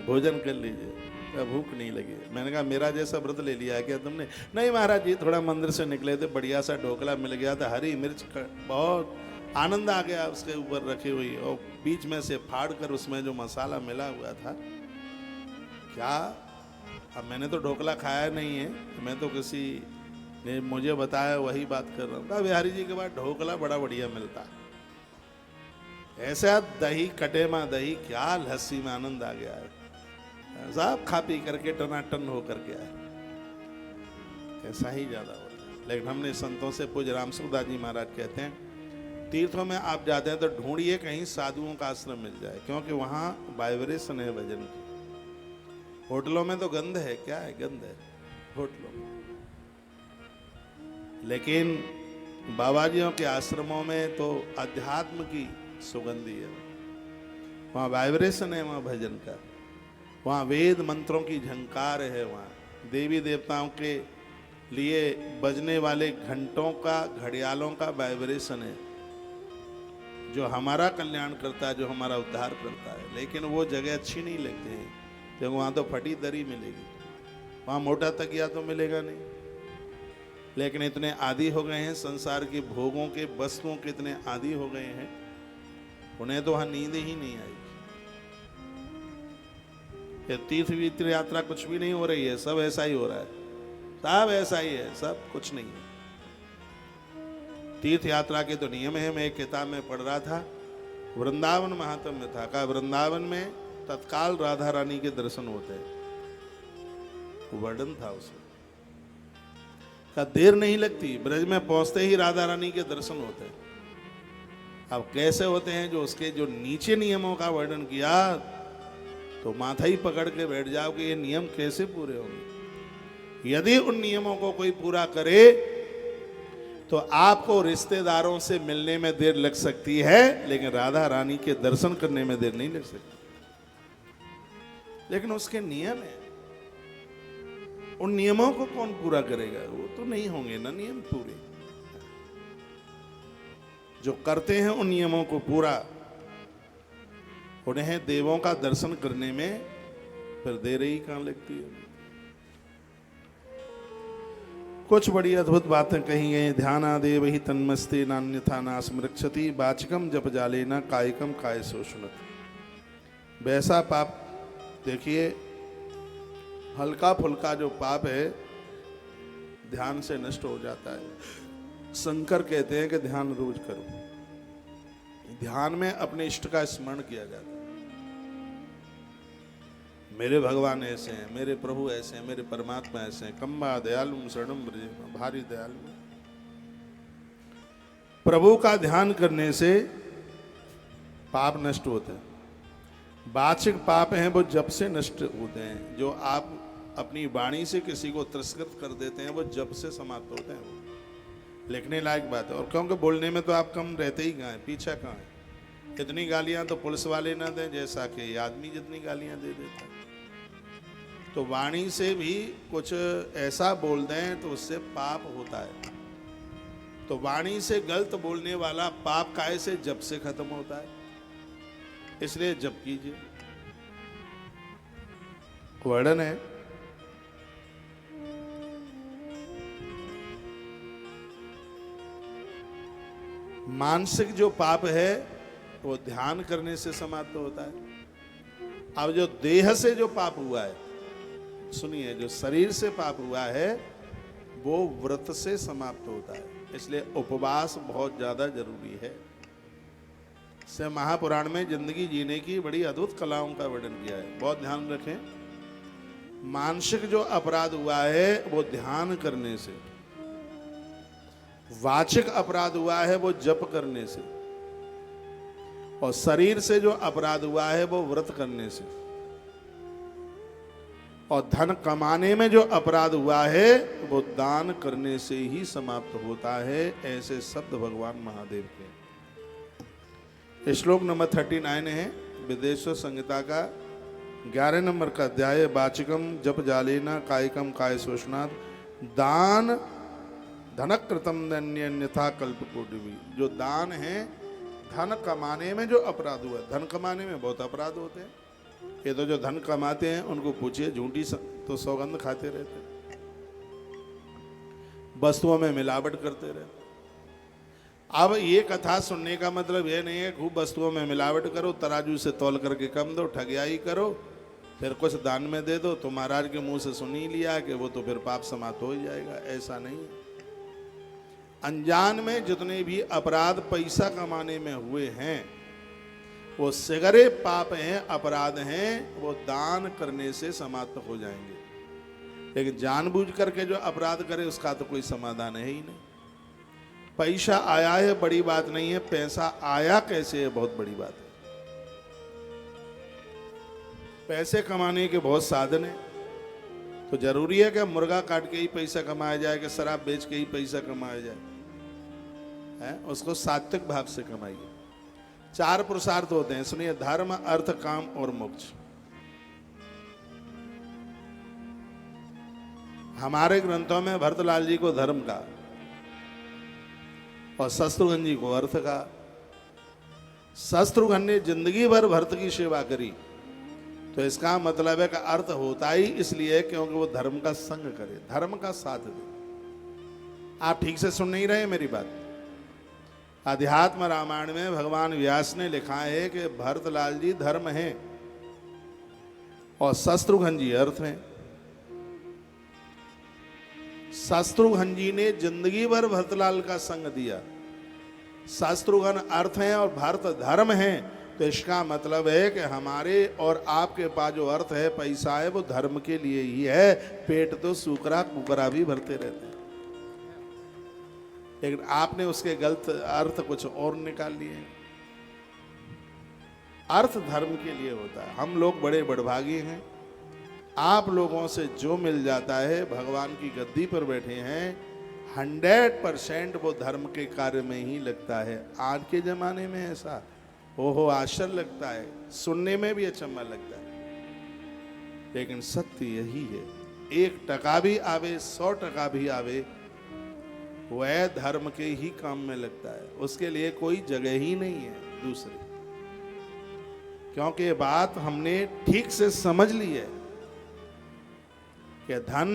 भोजन कर लीजिए, भूख नहीं लगी। मैंने कहा मेरा जैसा व्रत ले लिया है क्या तुमने? नहीं महाराज जी, थोड़ा मंदिर से निकले थे, बढ़िया सा ढोकला मिल गया था, हरी मिर्च बहुत आनंद आ गया उसके ऊपर रखी हुई, और बीच में से फाड़ कर उसमें जो मसाला मिला हुआ था, क्या अब मैंने तो ढोकला खाया नहीं है, मैं तो किसी ने मुझे बताया वही बात कर रहा हूँ। कहा बिहारी जी के बाद ढोकला बड़ा बढ़िया मिलता है, ऐसा दही, कटेमा दही, क्या लस्सी में आनंद आ गया है, सब खा पी करके टनाटन हो करके आए। ऐसा ही ज्यादा होता है। लेकिन हमने संतों से, पूज्य राम सुखदास जी महाराज कहते हैं, तीर्थों में आप जाते हैं तो ढूंढिए कहीं साधुओं का आश्रम मिल जाए, क्योंकि वहां वाइब्रेशन है भजन की। होटलों में तो गंध है, क्या है, गंध है होटलों में, लेकिन बाबाजियों के आश्रमों में तो अध्यात्म की सुगंधी है, वहाँ वाइब्रेशन है, वहाँ भजन का, वहाँ वेद मंत्रों की झंकार है, वहाँ देवी देवताओं के लिए बजने वाले घंटों का, घड़ियालों का वाइब्रेशन है, जो हमारा कल्याण करता है, जो हमारा उद्धार करता है। लेकिन वो जगह अच्छी नहीं लगती है, क्योंकि वहाँ तो फटी दरी मिलेगी, वहाँ मोटा तकिया तो मिलेगा नहीं। लेकिन इतने आदी हो गए हैं संसार के भोगों के, वस्तुओं के इतने आदी हो गए हैं, उन्हें तो वहाँ नींद ही नहीं आएगी। तीर्थ यात्रा कुछ भी नहीं हो रही है, सब ऐसा ही हो रहा है, सब ऐसा ही है, सब कुछ नहीं है। तीर्थ यात्रा के तो नियम है। मैं एक किताब में पढ़ रहा था, वृंदावन महात्म्य में था, कहा वृंदावन में तत्काल राधा रानी के दर्शन होते हैं, वर्णन था उसमें, का देर नहीं लगती, ब्रज में पहुंचते ही राधा रानी के दर्शन होते हैं। अब कैसे होते हैं, जो उसके जो नीचे नियमों का वर्णन किया, तो माथा ही पकड़ के बैठ जाओ कि ये नियम कैसे पूरे होंगे। यदि उन नियमों को कोई पूरा करे तो आपको रिश्तेदारों से मिलने में देर लग सकती है, लेकिन राधा रानी के दर्शन करने में देर नहीं लग सकती। लेकिन उसके नियम है, उन नियमों को कौन पूरा करेगा? वो तो नहीं होंगे ना नियम पूरे। जो करते हैं उन नियमों को पूरा, उन्हें देवों का दर्शन करने में फिर देर ही कहाँ लगती है। कुछ बड़ी अद्भुत बातें कही गई। ध्यानादेव ही तन्मस्ते नान्यथा नास्मृक्षति वाचिकम जप जाले न कायिकम काय शोषणति। वैसा पाप देखिए, हल्का फुल्का जो पाप है ध्यान से नष्ट हो जाता है। शंकर कहते हैं कि ध्यान रोज करो। ध्यान में अपने इष्ट का स्मरण किया जाता है। मेरे भगवान ऐसे हैं, मेरे प्रभु ऐसे हैं, मेरे परमात्मा ऐसे हैं। कम्बा दयालु शरणम ब्रजेम, भारी दयालु। प्रभु का ध्यान करने से पाप नष्ट होते हैं। वाचिक पाप हैं वो जप से नष्ट होते हैं। जो आप अपनी वाणी से किसी को तिरस्कृत कर देते हैं वो जप से समाप्त होते हैं। वो लिखने लायक बात है। और क्योंकि बोलने में तो आप कम रहते ही कहाँ हैं, पीछा कहाँ है। इतनी गालियां तो पुलिस वाले ना दें जैसा कि आदमी जितनी गालियां दे देता है। तो वाणी से भी कुछ ऐसा बोल दें तो उससे पाप होता है। तो वाणी से गलत बोलने वाला पाप काय से जप से खत्म होता है। इसलिए जप कीजिए। वर्णन है मानसिक जो पाप है वो ध्यान करने से समाप्त होता है। अब जो देह से जो पाप हुआ है, सुनिए, जो शरीर से पाप हुआ है वो व्रत से समाप्त होता है। इसलिए उपवास बहुत ज्यादा जरूरी है। से महापुराण में जिंदगी जीने की बड़ी अद्भुत कलाओं का वर्णन किया है। बहुत ध्यान रखें। मानसिक जो अपराध हुआ है वो ध्यान करने से, वाचिक अपराध हुआ है वो जप करने से, और शरीर से जो अपराध हुआ है वो व्रत करने से, और धन कमाने में जो अपराध हुआ है वो दान करने से ही समाप्त होता है। ऐसे शब्द भगवान महादेव के। श्लोक नंबर 39 है विदेश्वर संहिता का 11 नंबर का अध्याय। वाचिकम जप जालेना कायिकम काय शोषणात् दान धनकृतम अन्यथा कल्पकोटिभी। जो दान है, धन कमाने में जो अपराध हुआ, धन कमाने में बहुत अपराध होते हैं। ये तो जो धन कमाते हैं उनको पूछिए, झूठी तो सौगंध खाते रहते हैं, वस्तुओं में मिलावट करते रहते हैं। अब ये कथा सुनने का मतलब ये नहीं है खूब वस्तुओं में मिलावट करो, तराजू से तौल करके कम दो, ठगियाई करो, फिर कुछ दान में दे दो तो महाराज के मुंह से सुन ही लिया कि वो तो फिर पाप समाप्त हो ही जाएगा। ऐसा नहीं है। अनजान में जितने भी अपराध पैसा कमाने में हुए हैं वो सगरे पाप हैं, अपराध हैं, वो दान करने से समाप्त हो जाएंगे। लेकिन जानबूझ करके जो अपराध करे उसका तो कोई समाधान है ही नहीं। पैसा आया है बड़ी बात नहीं है, पैसा आया कैसे है बहुत बड़ी बात है। पैसे कमाने के बहुत साधन है। तो जरूरी है कि मुर्गा काट के ही पैसा कमाया जाए, कि शराब बेच के ही पैसा कमाया जाए है? उसको सात्विक भाव से कमाइए। 4 पुरुषार्थ होते हैं, सुनिए, धर्म, अर्थ, काम और मोक्ष। हमारे ग्रंथों में भरतलाल जी को धर्म का और शत्रुघ्न जी को अर्थ का। शत्रुघ्न ने जिंदगी भर भरत की सेवा करी, तो इसका मतलब है कि अर्थ होता ही इसलिए क्योंकि वो धर्म का संग करे, धर्म का साथ दे। आप ठीक से सुन नहीं रहे मेरी बात। अध्यात्म रामायण में भगवान व्यास ने लिखा है कि भरतलाल जी धर्म हैं और शत्रुघ्न जी अर्थ हैं। शत्रुघ्न जी ने जिंदगी भर भरतलाल का संग दिया। शत्रुघ्न अर्थ हैं और भरत धर्म हैं, तो इसका मतलब है कि हमारे और आपके पास जो अर्थ है, पैसा है, वो धर्म के लिए ही है। पेट तो सूकरा कुकरा भी भरते रहते हैं, लेकिन आपने उसके गलत अर्थ कुछ और निकाल लिए। अर्थ धर्म के लिए होता है। हम लोग बड़े बड़भागी हैं। आप लोगों से जो मिल जाता है, भगवान की गद्दी पर बैठे हैं, 100% वो धर्म के कार्य में ही लगता है। आज के जमाने में ऐसा ओहो आश्चर्य लगता है, सुनने में भी अचंभा लगता है, लेकिन सत्य यही है। 1% भी आवे, 100% भी आवे, वह धर्म के ही काम में लगता है। उसके लिए कोई जगह ही नहीं है दूसरी। क्योंकि ये बात हमने ठीक से समझ ली है कि धन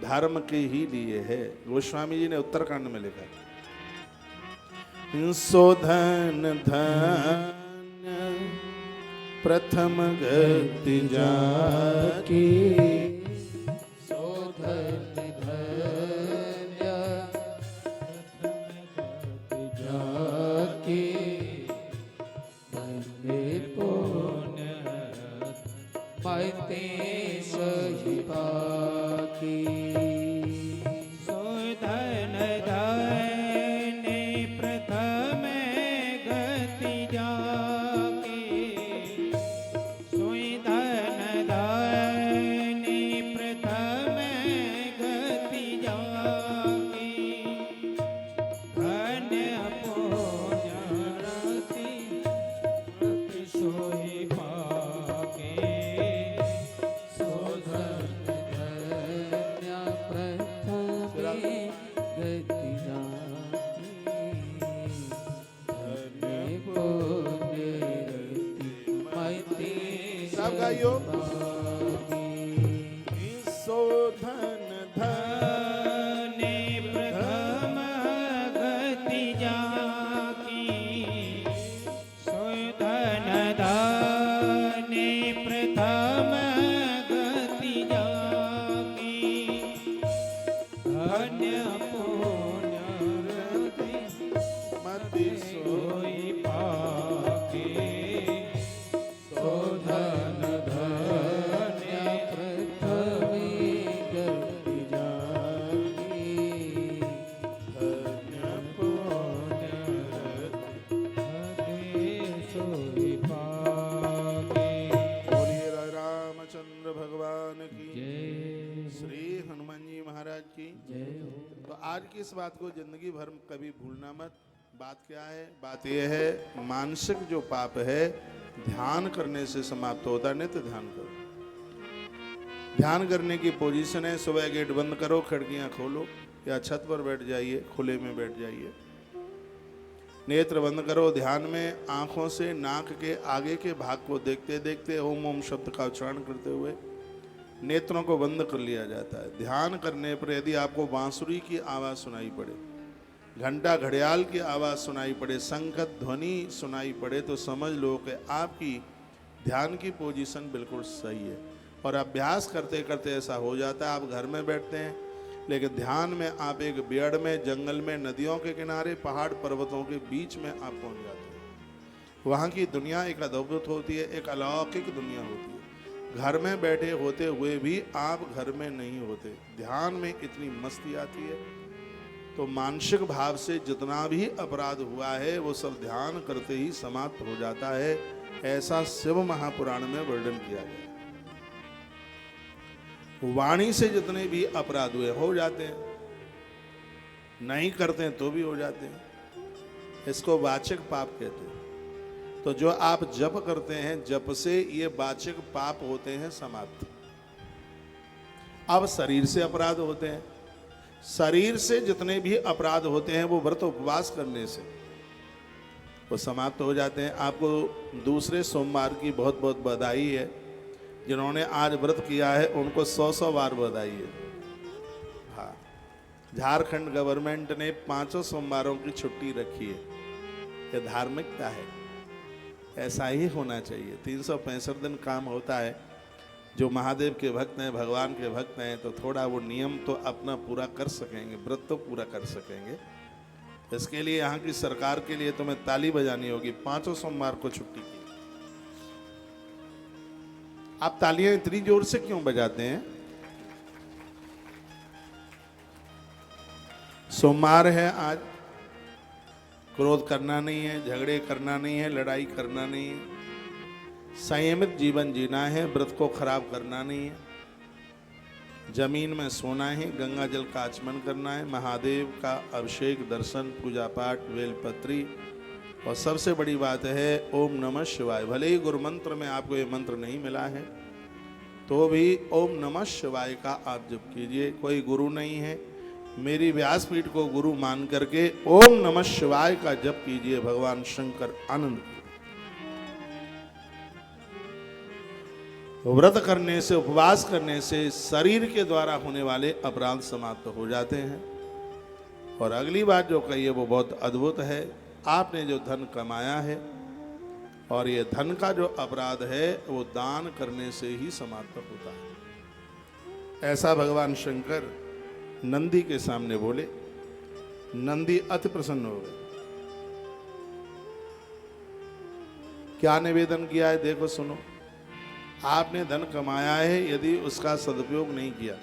धर्म के ही लिए है। गोस्वामी जी ने उत्तराखंड में लिखा, सो धन धन्य प्रथम गति जाकी, सो धन धन्य प्रथम गति जाकी, धन्य पुण्य मते सही पाकी। सो धन धन्य प्रथम गति जाके, सोई धन धन्य प्रथम गति जाके, धन्य पुण्यरति प्रति सोई पाके। सो धन धन्य प्रथम गति जाकी, धन्य पुण्यरति मते सब गाइयो। पाकी। सो धन धन धन्य प्रथम गति जाकी, सोई धन धन्य प्रथम गति जाकी, धन्य पुण्यरति मति सो सोई पाके। सो धन धन्य प्रथम गति जाकी, धन्य सोई पाके। बोलिए रामचंद्र भगवान की, जय श्री हनुमान जी महाराज की। जय हो। तो आज की इस बात को जिंदगी भर में कभी भूलना मत। बात क्या है? बात यह है, मानसिक जो पाप है ध्यान करने से समाप्त होता है। नित्य ध्यान करो। ध्यान करने की पोजीशन है, सुबह गेट बंद करो, खिड़कियां खोलो या छत पर बैठ जाइए, खुले में बैठ जाइए, नेत्र बंद करो। ध्यान में आंखों से नाक के आगे के भाग को देखते देखते ओम ओम शब्द का उच्चारण करते हुए नेत्रों को बंद कर लिया जाता है। ध्यान करने पर यदि आपको बांसुरी की आवाज़ सुनाई पड़े, घंटा घड़ियाल की आवाज़ सुनाई पड़े, संगत ध्वनि सुनाई पड़े, तो समझ लो कि आपकी ध्यान की पोजीशन बिल्कुल सही है। और अभ्यास करते करते ऐसा हो जाता है, आप घर में बैठते हैं लेकिन ध्यान में आप एक बेड़ में, जंगल में, नदियों के किनारे, पहाड़ पर्वतों के बीच में आप पहुंच जाते हैं। वहाँ की दुनिया एक अद्भुत होती है, एक अलौकिक दुनिया होती है। घर में बैठे होते हुए भी आप घर में नहीं होते। ध्यान में इतनी मस्ती आती है। तो मानसिक भाव से जितना भी अपराध हुआ है वो सब ध्यान करते ही समाप्त हो जाता है। ऐसा शिव महापुराण में वर्णन किया गया। वाणी से जितने भी अपराध हुए हो जाते हैं, नहीं करते हैं तो भी हो जाते हैं। इसको वाचिक पाप कहते हैं। तो जो आप जप करते हैं, जप से ये वाचिक पाप होते हैं समाप्त। अब शरीर से अपराध होते हैं। शरीर से जितने भी अपराध होते हैं वो व्रत उपवास करने से वो समाप्त हो जाते हैं। आपको दूसरे सोमवार की बहुत बहुत बधाई है। जिन्होंने आज व्रत किया है उनको 100 बार बधाई है। हाँ, झारखंड गवर्नमेंट ने 5 सोमवारों की छुट्टी रखी है। ये धार्मिकता है, ऐसा ही होना चाहिए। 365 दिन काम होता है। जो महादेव के भक्त हैं, भगवान के भक्त हैं, तो थोड़ा वो नियम तो अपना पूरा कर सकेंगे, व्रत तो पूरा कर सकेंगे। इसके लिए यहाँ की सरकार के लिए तुम्हें ताली बजानी होगी। 5 सोमवार को छुट्टी की। आप तालियां इतनी जोर से क्यों बजाते हैं? सोमवार है आज, क्रोध करना नहीं है, झगड़े करना नहीं है, लड़ाई करना नहीं है, संयमित जीवन जीना है, व्रत को खराब करना नहीं है, जमीन में सोना है, गंगा जल का आचमन करना है, महादेव का अभिषेक, दर्शन, पूजा पाठ, बेलपत्री, और सबसे बड़ी बात है ओम नमः शिवाय। भले ही गुरु मंत्र में आपको ये मंत्र नहीं मिला है तो भी ओम नमः शिवाय का आप जप कीजिए। कोई गुरु नहीं है, मेरी व्यासपीठ को गुरु मान करके ओम नमः शिवाय का जप कीजिए। भगवान शंकर आनंद। व्रत करने से, उपवास करने से शरीर के द्वारा होने वाले अपराध समाप्त हो जाते हैं। और अगली बात जो कही है वो बहुत अद्भुत है। आपने जो धन कमाया है और ये धन का जो अपराध है वो दान करने से ही समाप्त होता है। ऐसा भगवान शंकर नंदी के सामने बोले। नंदी अति प्रसन्न हो गए। क्या निवेदन किया है देखो, सुनो। आपने धन कमाया है, यदि उसका सदुपयोग नहीं किया,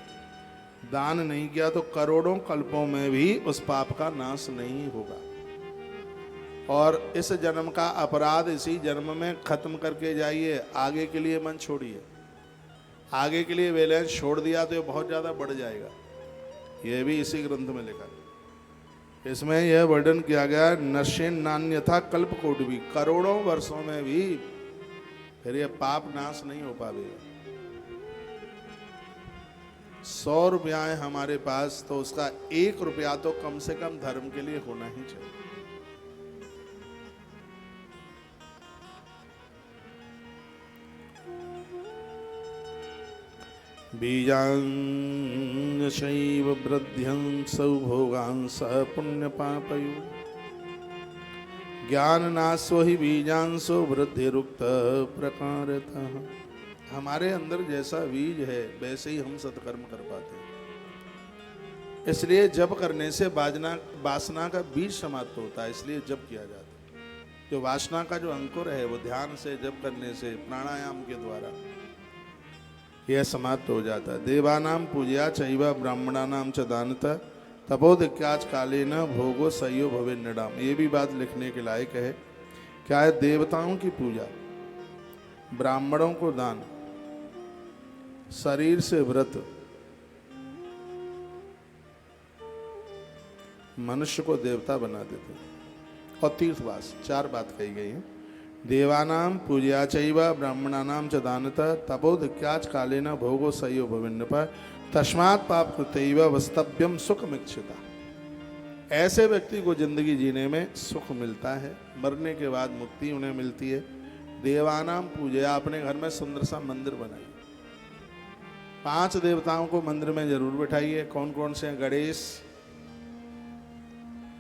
दान नहीं किया, तो करोड़ों कल्पों में भी उस पाप का नाश नहीं होगा। और इस जन्म का अपराध इसी जन्म में खत्म करके जाइए, आगे के लिए मन छोड़िए। आगे के लिए बैलेंस छोड़ दिया तो ये बहुत ज़्यादा बढ़ जाएगा। यह भी इसी ग्रंथ में लिखा है। इसमें यह वर्णन किया गया, नशेन नान्यथा कल्प कोट भी, करोड़ों वर्षों में भी फिर ये पाप नाश नहीं हो पाएगा। 100 रुपया है हमारे पास, तो उसका 1 रुपया तो कम से कम धर्म के लिए होना ही चाहिए। बीजां शैव वृद्ध्यं सौभोगांस पुण्य पापयो ज्ञान नाशो ही बीजांशो वृद्धि रुक्त प्रकारतः। हमारे अंदर जैसा बीज है वैसे ही हम सत्कर्म कर पाते हैं। इसलिए जप करने से वासना का बीज समाप्त होता है, इसलिए जप किया जाता है। जो वासना का जो अंकुर है वो ध्यान से, जप करने से, प्राणायाम के द्वारा यह समाप्त हो जाता है। देवानाम पूजया चैव ब्राह्मणानाम च दानतः तपोदिक्याच काले न भोगो सयो भवे नृणाम। ये भी बात लिखने के लायक है। क्या है? देवताओं की पूजा, ब्राह्मणों को दान, शरीर से व्रत, मनुष्य को देवता बना देते, और तीर्थवास। 4 बात कही गई है। देवानाम पूजया चैव ब्राह्मणानाम च दानतः तपोदिक्याच काले न भोगो सयो भवे नृप तस्मात् पाप कृतैव वस्तव्यम सुखमिच्छिता। ऐसे व्यक्ति को जिंदगी जीने में सुख मिलता है, मरने के बाद मुक्ति उन्हें मिलती है। देवानाम पूजया, अपने घर में सुंदर सा मंदिर बनाइए। 5 देवताओं को मंदिर में जरूर बिठाइए। कौन कौन से हैं? गणेश,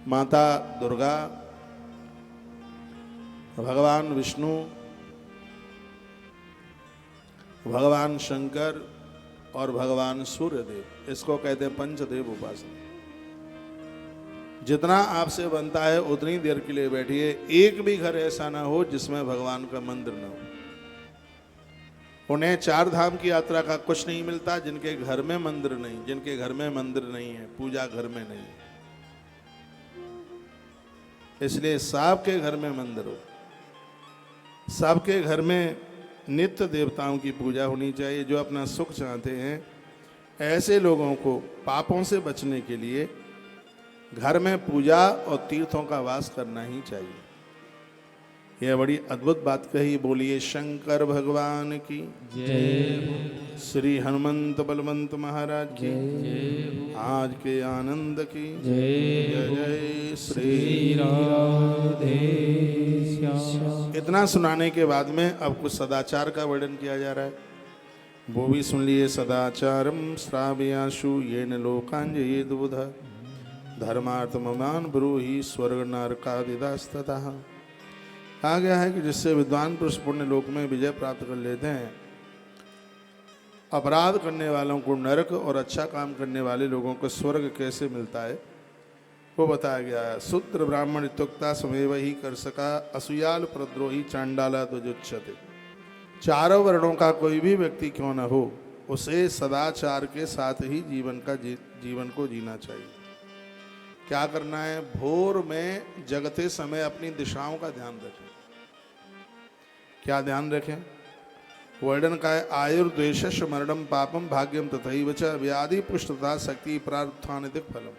माता दुर्गा, भगवान विष्णु, भगवान शंकर और भगवान सूर्यदेव। इसको कहते हैं पंचदेव उपासना। जितना आपसे बनता है उतनी देर के लिए बैठिए। एक भी घर ऐसा ना हो जिसमें भगवान का मंदिर ना हो। उन्हें 4 धाम की यात्रा का कुछ नहीं मिलता जिनके घर में मंदिर नहीं, जिनके घर में मंदिर नहीं है, पूजा घर में नहीं है। इसलिए सबके घर में मंदिर हो, सबके घर में नित्य देवताओं की पूजा होनी चाहिए। जो अपना सुख चाहते हैं, ऐसे लोगों को पापों से बचने के लिए घर में पूजा और तीर्थों का वास करना ही चाहिए। यह बड़ी अद्भुत बात कही। बोलिए शंकर भगवान की जय। श्री हनुमंत बलवंत महाराज की आज के आनंद की जय जय श्री राधे श्याम। इतना सुनाने के बाद में अब कुछ सदाचार का वर्णन किया जा रहा है, वो भी सुन लिए। सदाचारम श्राव्याशु येन लोकांजयेद बुधा धर्मार्थममान ब्रूहि स्वर्ग नरकादिदास्ततः। कहा गया है कि जिससे विद्वान पुरुष पुण्य लोक में विजय प्राप्त कर लेते हैं, अपराध करने वालों को नरक और अच्छा काम करने वाले लोगों को स्वर्ग कैसे मिलता है वो बताया गया है। शूद्र ब्राह्मण इत्युक्ता समेव ही कर सका असूयाल प्रद्रोही चांडाला दुजुच्छते। 4 वर्णों का कोई भी व्यक्ति क्यों न हो, उसे सदाचार के साथ ही जीवन को जीना चाहिए। क्या करना है? भोर में जगते समय अपनी दिशाओं का ध्यान रखें। क्या ध्यान रखें? वर्णन का है आयुर्द्वेष मरणम पापम भाग्यम तथैव च व्याधि पुष्टता शक्ति प्रार्थानिधिक फलम।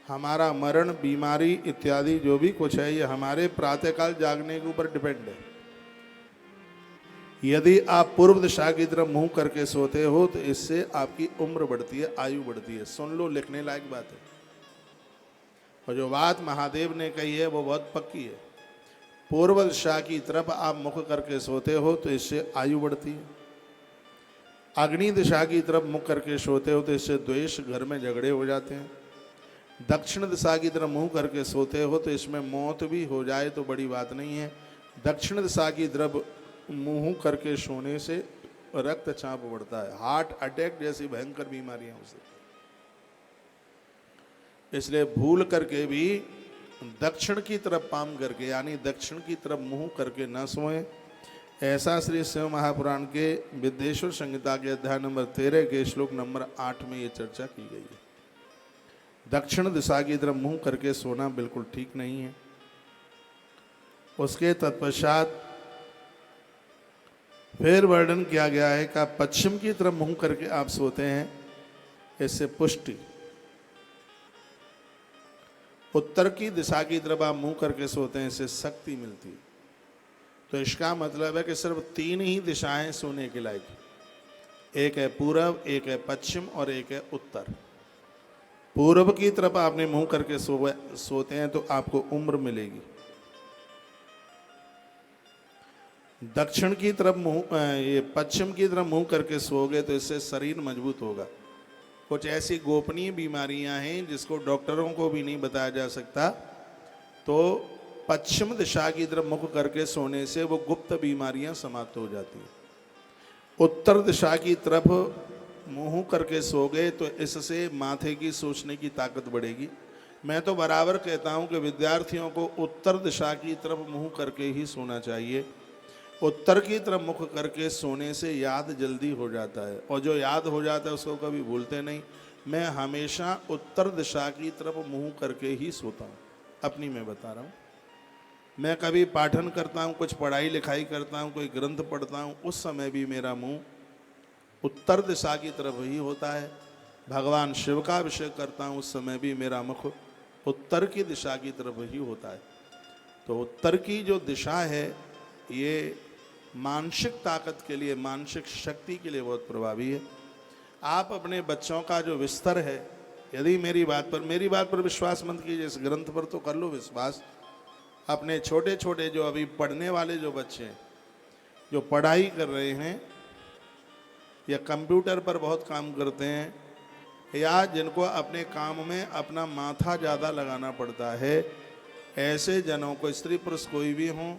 हमारा मरण, बीमारी इत्यादि जो भी कुछ है, ये हमारे प्रातःकाल जागने के ऊपर डिपेंड है। यदि आप पूर्व दिशा की तरफ मुंह करके सोते हो तो इससे आपकी उम्र बढ़ती है, आयु बढ़ती है। सुन लो, लिखने लायक बात है। और जो बात महादेव ने कही है वो बहुत पक्की है। पूर्व दिशा की तरफ आप मुख करके सोते हो तो इससे आयु बढ़ती है। अग्नि दिशा की तरफ मुख करके सोते हो तो इससे द्वेष, घर में झगड़े हो जाते हैं। दक्षिण दिशा की तरफ मुंह करके सोते हो तो इसमें मौत भी हो जाए तो बड़ी बात नहीं है। दक्षिण दिशा की तरफ मुंह करके सोने से रक्तचाप बढ़ता है, हार्ट अटैक जैसी भयंकर बीमारियां हो सकती हैं। इसलिए भूल करके भी दक्षिण की तरफ पाम करके यानी दक्षिण की तरफ मुंह करके न सोएं। ऐसा श्री शिव महापुराण के विद्येश्वर संहिता के अध्याय नंबर 13 के श्लोक नंबर 8 में ये चर्चा की गई है। दक्षिण दिशा की तरफ मुंह करके सोना बिल्कुल ठीक नहीं है। उसके तत्पश्चात फिर वर्णन किया गया है कि पश्चिम की तरफ मुंह करके आप सोते हैं, इससे पुष्टि। उत्तर की दिशा की तरफ आप मुंह करके सोते हैं, इससे शक्ति मिलती है। तो इसका मतलब है कि सिर्फ 3 ही दिशाएं सोने के लायक, एक है पूरब, एक है पश्चिम और एक है उत्तर। पूर्व की तरफ आपने मुंह करके सोते हैं तो आपको उम्र मिलेगी। दक्षिण की तरफ ये पश्चिम की तरफ मुंह करके सोओगे तो इससे शरीर मजबूत होगा। कुछ ऐसी गोपनीय बीमारियां हैं जिसको डॉक्टरों को भी नहीं बताया जा सकता, तो पश्चिम दिशा की तरफ मुख करके सोने से वो गुप्त बीमारियां समाप्त हो जाती हैं। उत्तर दिशा की तरफ मुंह करके सोगे तो इससे माथे की सोचने की ताकत बढ़ेगी। मैं तो बराबर कहता हूं कि विद्यार्थियों को उत्तर दिशा की तरफ मुंह करके ही सोना चाहिए। उत्तर की तरफ मुख करके सोने से याद जल्दी हो जाता है, और जो याद हो जाता है उसको कभी भूलते नहीं। मैं हमेशा उत्तर दिशा की तरफ मुंह करके ही सोता हूँ, अपनी मैं बता रहा हूँ। मैं कभी पाठन करता हूँ, कुछ पढ़ाई लिखाई करता हूँ, कोई ग्रंथ पढ़ता हूँ, उस समय भी मेरा मुंह उत्तर दिशा की तरफ ही होता है। भगवान शिव का अभिषेक करता हूँ, उस समय भी मेरा मुख उत्तर की दिशा की तरफ ही होता है। तो उत्तर की जो दिशा है ये मानसिक ताकत के लिए, मानसिक शक्ति के लिए बहुत प्रभावी है। आप अपने बच्चों का जो बिस्तर है, यदि मेरी बात पर विश्वास मत कीजिए, इस ग्रंथ पर तो कर लो विश्वास। अपने छोटे छोटे जो अभी पढ़ने वाले जो बच्चे हैं, जो पढ़ाई कर रहे हैं या कंप्यूटर पर बहुत काम करते हैं, या जिनको अपने काम में अपना माथा ज़्यादा लगाना पड़ता है, ऐसे जनों को, स्त्री पुरुष कोई भी हों,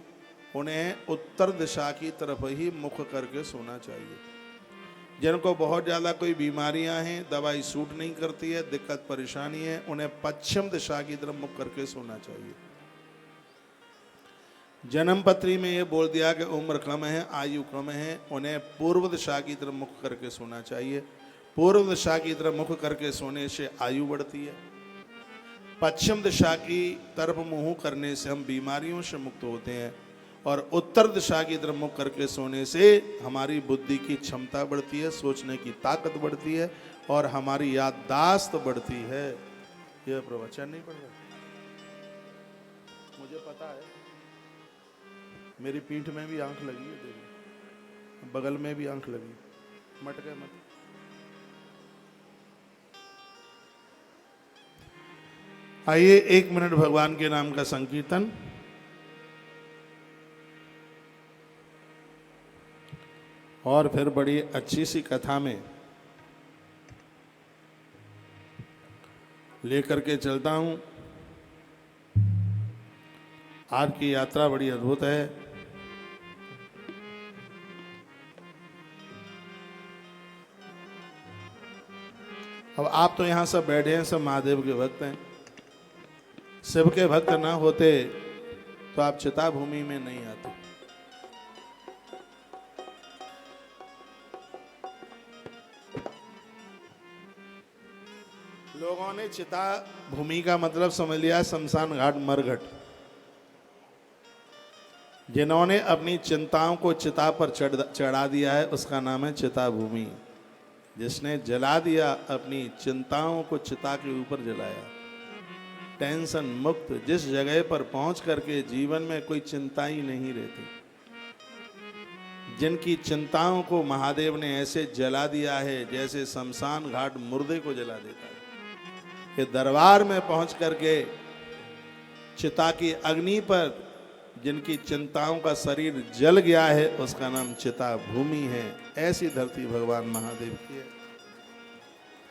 उन्हें उत्तर दिशा की तरफ ही मुख करके सोना चाहिए। जिनको बहुत ज़्यादा कोई बीमारियां हैं, दवाई सूट नहीं करती है, दिक्कत परेशानी है, उन्हें पश्चिम दिशा की तरफ मुख करके सोना चाहिए। जन्म पत्री में ये बोल दिया कि उम्र कम है, आयु कम है, उन्हें पूर्व दिशा की तरफ मुख करके सोना चाहिए। पूर्व दिशा की तरफ मुख करके सोने से आयु बढ़ती है। पश्चिम दिशा की तरफ मुंह करने से हम बीमारियों से मुक्त होते हैं, और उत्तर दिशा की तरफ मुख करके सोने से हमारी बुद्धि की क्षमता बढ़ती है, सोचने की ताकत बढ़ती है, और हमारी याददाश्त बढ़ती है। यह प्रवचन नहीं पढ़ रहा, मुझे पता है। मेरी पीठ में भी आंख लगी है, देखो, बगल में भी आंख लगी, मटके मत। आइए 1 मिनट भगवान के नाम का संकीर्तन। और फिर बड़ी अच्छी सी कथा में लेकर के चलता हूं। आज की यात्रा बड़ी अद्भुत है। अब आप तो यहां सब बैठे हैं, सब महादेव के भक्त हैं। शिव के भक्त ना होते तो आप चिता भूमि में नहीं आते। लोगों ने चिता भूमि का मतलब समझ लिया शमशान घाट, मरघट। जिन्होंने अपनी चिंताओं को चिता पर चढ़ा दिया है उसका नाम है चिता भूमि। जिसने जला दिया अपनी चिंताओं को चिता के ऊपर जलाया, टेंशन मुक्त, जिस जगह पर पहुंच करके जीवन में कोई चिंता ही नहीं रहती, जिनकी चिंताओं को महादेव ने ऐसे जला दिया है जैसे शमशान घाट मुर्दे को जला देता है। ये दरबार में पहुंच करके चिता की अग्नि पर जिनकी चिंताओं का शरीर जल गया है उसका नाम चिता भूमि है। ऐसी धरती भगवान महादेव की है।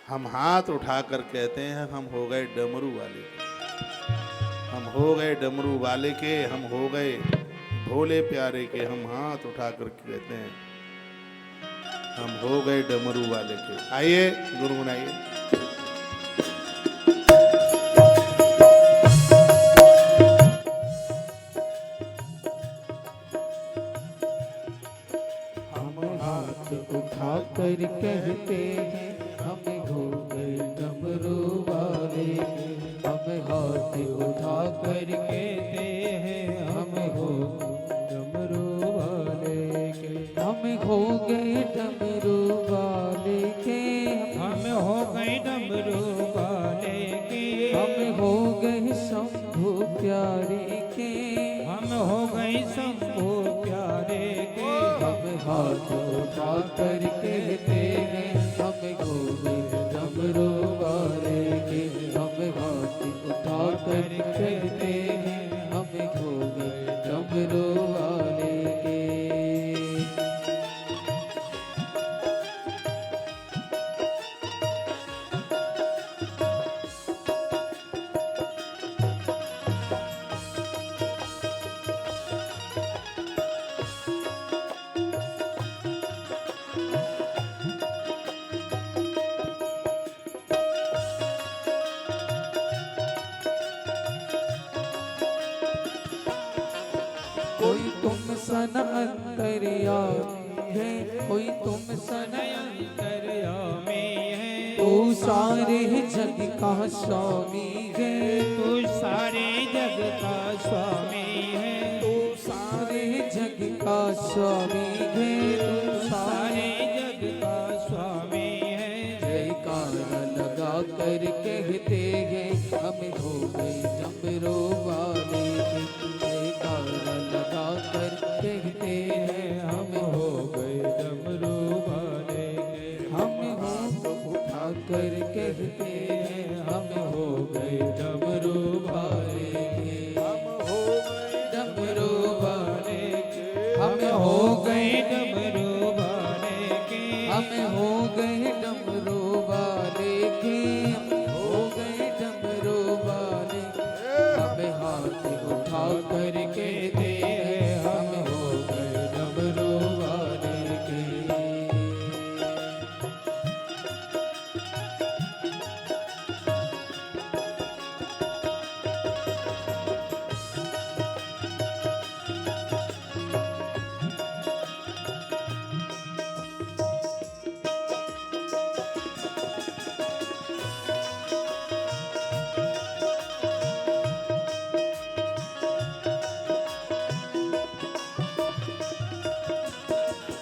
हम हाथ उठाकर कहते हैं हम हो गए डमरू वाले के, हम हो गए डमरू वाले के, हम हो गए भोले प्यारे के। हम हाथ उठाकर कहते हैं हम हो गए डमरू वाले के। आइए गुनगुनाइए। उठा कर कहते हैं हम हो गए डमरू वाले के। हम हाथ उठा कर कहते हैं हम हो डमरू वाले के। हम हो गए डमरू वाले के। हम हो गए डमरू वाले के। हम हो गए शंभु प्यारे के। हम हो गए शंभु प्यारे के। हम हाथ उठा कर कहते हैं हम हो गए डमरू वाले के। हम हाथ उठा कर कहते हैं हम हो गए डमरू वाले के। कोई तुम सन अंतर्यामी है, कोई तुम सन अंतर्यामी है। तू सारे जग का स्वामी है। तू सारे जग का स्वामी है। तू सारे जग का स्वामी है। तू सारे जग का स्वामी है। जयकारा लगा कर कहते हैं हम हो गए डमरू वाले के। जयकारा लगा कर कहते हैं हम हो गए डमरू वाले के। हम हाथ उठा कर कहते हैं हम हो गए डमरू वाले के। हम हो गए डमरू वाले के। हम हो गए डमरू वाले के। हम हो गए डमरू वाले के। हम हो गए डमरू वाले। हम हाथ उठा कर कहते हैं हम हो गए डमरू वाले के।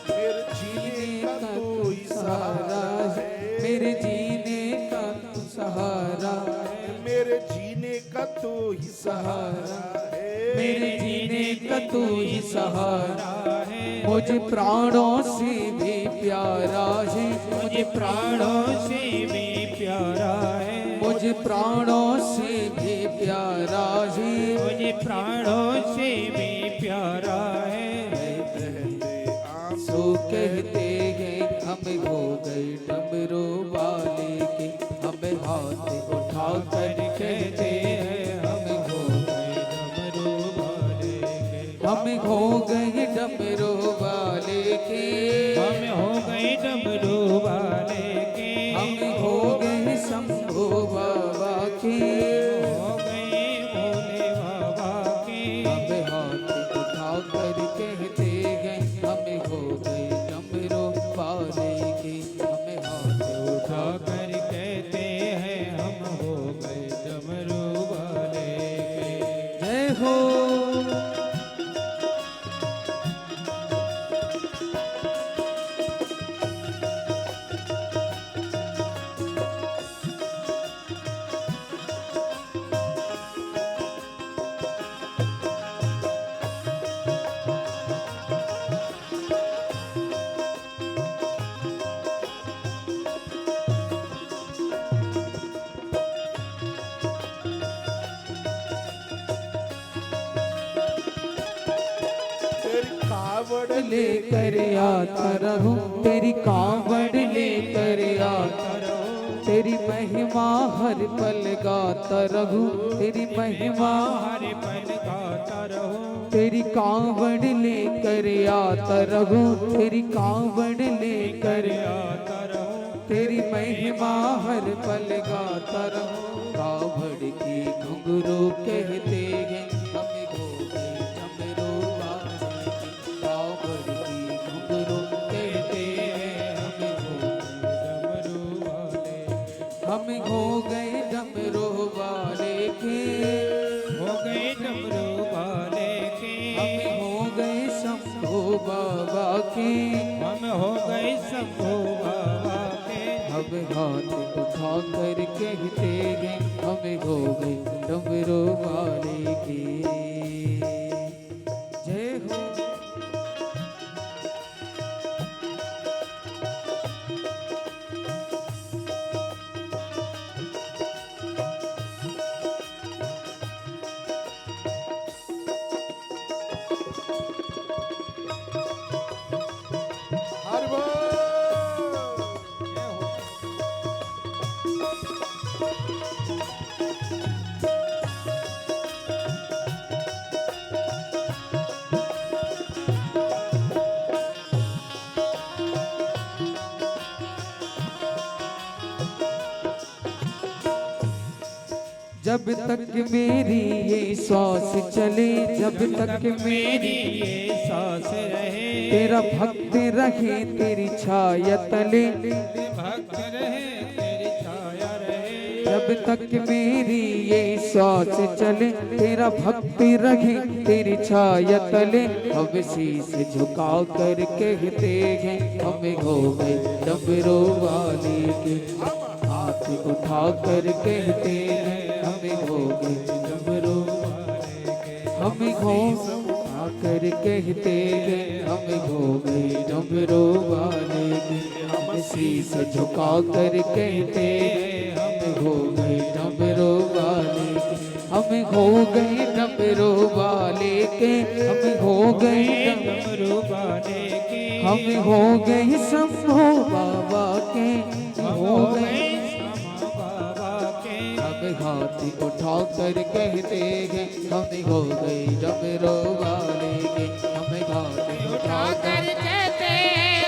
मेरे जीने का कोई सहारा है, मेरे जीने का तू सहारा है। मेरे जीने का तो ही सहारा है। मेरे जीने का तू ही सहारा है। मुझे प्राणों से भी प्यारा है। मुझे प्राणों से भी प्यारा है। मुझे प्राणों से भी प्यारा है। मुझे प्राणों से भी प्यारा है। सो कहते हैं हम हो गए डमरू वाले के। हम हाथ उठा कर कहते हैं हम हो गए डमरू वाले के। हम हो गए डमरू वाले के। हम हो गए डमरू वाले के। हम हो गए शंभु बाबा के। हो गए भोले बाबा के। हम हाथ उठा कर कहते हैं हम हो गए डमरू वाले के। हम हाथ उठा कर कहते हैं हम हो गए डमरू वाले के। जय हो। कावड़ लेकर आता रहूं, तेरी कावड़ लेकर आता रहूं, तेरी महिमा हर पल गाता रहूं, तेरी महिमा हर पल गाता रहूं, तेरी कावड़ लेकर आता रहूं, तेरी कावड़ लेकर आता रहूं, तेरी महिमा हर पल गाता रहूं। कावड़ की घुंघरू कहते हैं हमें हो गए डमरू वाले की, कावड़ की घुंघरू कहते हैं हमें डमरू वाले हम हो गए डमरू वाले के, हो गए डमरू वाले के, हम हो गए शंभू बाबा के, हम हो गए शंभू बाबा के। हम हाथ उठा कर कहते हैं हमें हो गए डमरू वाले के। जय हो। हरि बोल। जब तक मेरी ये सांस चले, जब तक मेरी ये सांस रहे, तेरा भक्त रहे तेरी छाया तले, भक्त रहे तेरी छाया रहे, जब तक मेरी ये सांस चले, तेरा भक्त रहे तेरी छाया तले। हम शीश झुका कर कहते हैं हमें हो गए डमरू वाले के, हाथ उठा कर कहते हैं हमें हो गए डमरू वाले के। हमें हो आकर कहते हैं हमें हो गए डमरू वाले के, हम शीश झुका कर कहते हैं हमें हो गए डमरू वाले के, हमें हो गए डमरू वाले के, हमें हो गए डमरू वाले के, हमें हो गए शंभू बाबा के, हो गए श्यामा बाबा के। हम हाथ उठा कर कहते हैं हमें हो गए डमरू वाले के, हमें हाथ उठा कर कहते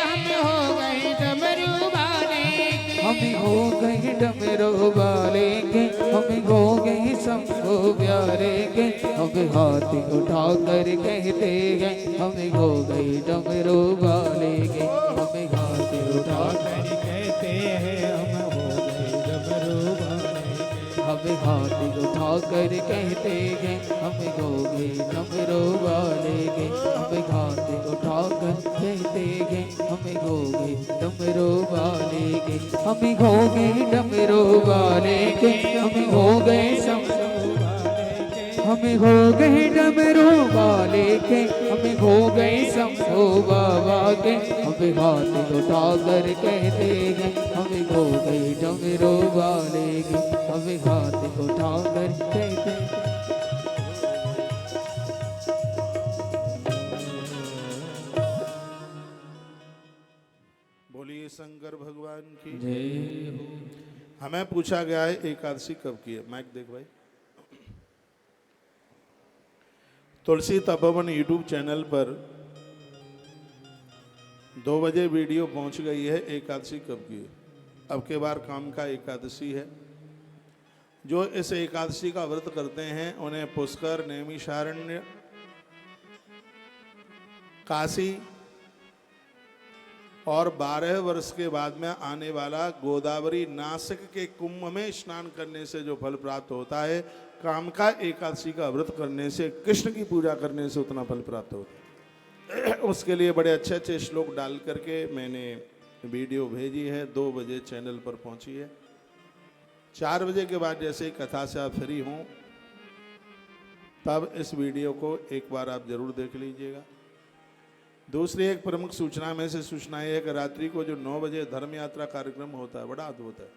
हम हो गए डमरू वाले के, हमें हो गए डमरू वाले के, हमें हो गए शंभू प्यारे के, हमें हाथ उठा कर कहते हैं हमें हो गए डमरू वाले के, हमें हाथ उठा कर कहते हैं हम हो गए डमरू वाले के। हमें हाथ उठा कर कहते हैं हमें हो गए डमरू वाले के, हमें हाथ उठा कर कहते हैं हमें हो गए डमरू वाले के, हमें हो गए डमरू वाले के, हमें हो गए हमें हो गए डमरू वाले के, हमें हो गए शंभू बाबा के, हमें हाथ उठा कर कहते हैं हमें हो गए डमरू वाले के, हमें हाथ उठा कर कहते हैं। बोलिए शंकर भगवान की। जय हो। हमें पूछा गया है एकादशी कब की है। माइक देख भाई। तुलसी तपोवन यूट्यूब चैनल पर 2 बजे वीडियो पहुंच गई है एकादशी कब की है। अब के बार काम का एकादशी है। जो इस एकादशी का व्रत करते हैं उन्हें पुष्कर, नैमिषारण्य, काशी और 12 वर्ष के बाद में आने वाला गोदावरी नासिक के कुंभ में स्नान करने से जो फल प्राप्त होता है, कामका एकादशी का व्रत करने से, कृष्ण की पूजा करने से उतना फल प्राप्त होता है। उसके लिए बड़े अच्छे अच्छे श्लोक डाल करके मैंने वीडियो भेजी है। 2 बजे चैनल पर पहुंची है। 4 बजे के बाद जैसे ही कथा से आप फ्री हों तब इस वीडियो को एक बार आप जरूर देख लीजिएगा। दूसरी एक प्रमुख सूचना में से सूचना यह है कि रात्रि को जो 9 बजे धर्म यात्रा कार्यक्रम होता है, बड़ा अद्भुत है।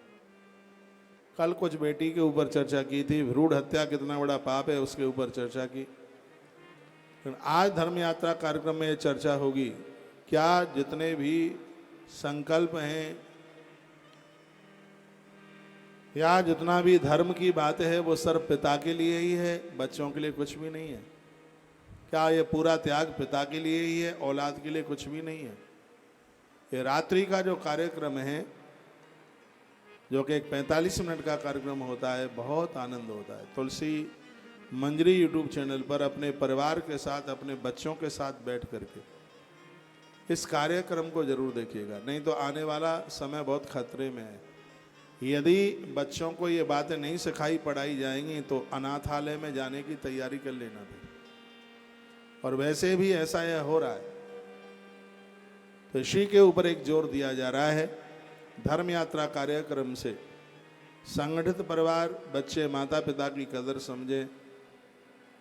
कल कुछ बेटी के ऊपर चर्चा की थी, भ्रूण हत्या कितना बड़ा पाप है उसके ऊपर चर्चा की। लेकिन आज धर्म यात्रा कार्यक्रम में ये चर्चा होगी, क्या जितने भी संकल्प हैं या जितना भी धर्म की बातें है वो सिर्फ पिता के लिए ही है, बच्चों के लिए कुछ भी नहीं है? क्या ये पूरा त्याग पिता के लिए ही है, औलाद के लिए कुछ भी नहीं है? ये रात्रि का जो कार्यक्रम है, जो कि एक 45 मिनट का कार्यक्रम होता है, बहुत आनंद होता है। तुलसी मंजरी यूट्यूब चैनल पर अपने परिवार के साथ, अपने बच्चों के साथ बैठ करके इस कार्यक्रम को जरूर देखिएगा, नहीं तो आने वाला समय बहुत खतरे में है। यदि बच्चों को ये बातें नहीं सिखाई पढ़ाई जाएंगी तो अनाथालय में जाने की तैयारी कर लेना भी, और वैसे भी ऐसा यह हो रहा है। तो इसी के ऊपर एक जोर दिया जा रहा है। धर्म यात्रा कार्यक्रम से संगठित परिवार, बच्चे माता पिता की कदर समझें,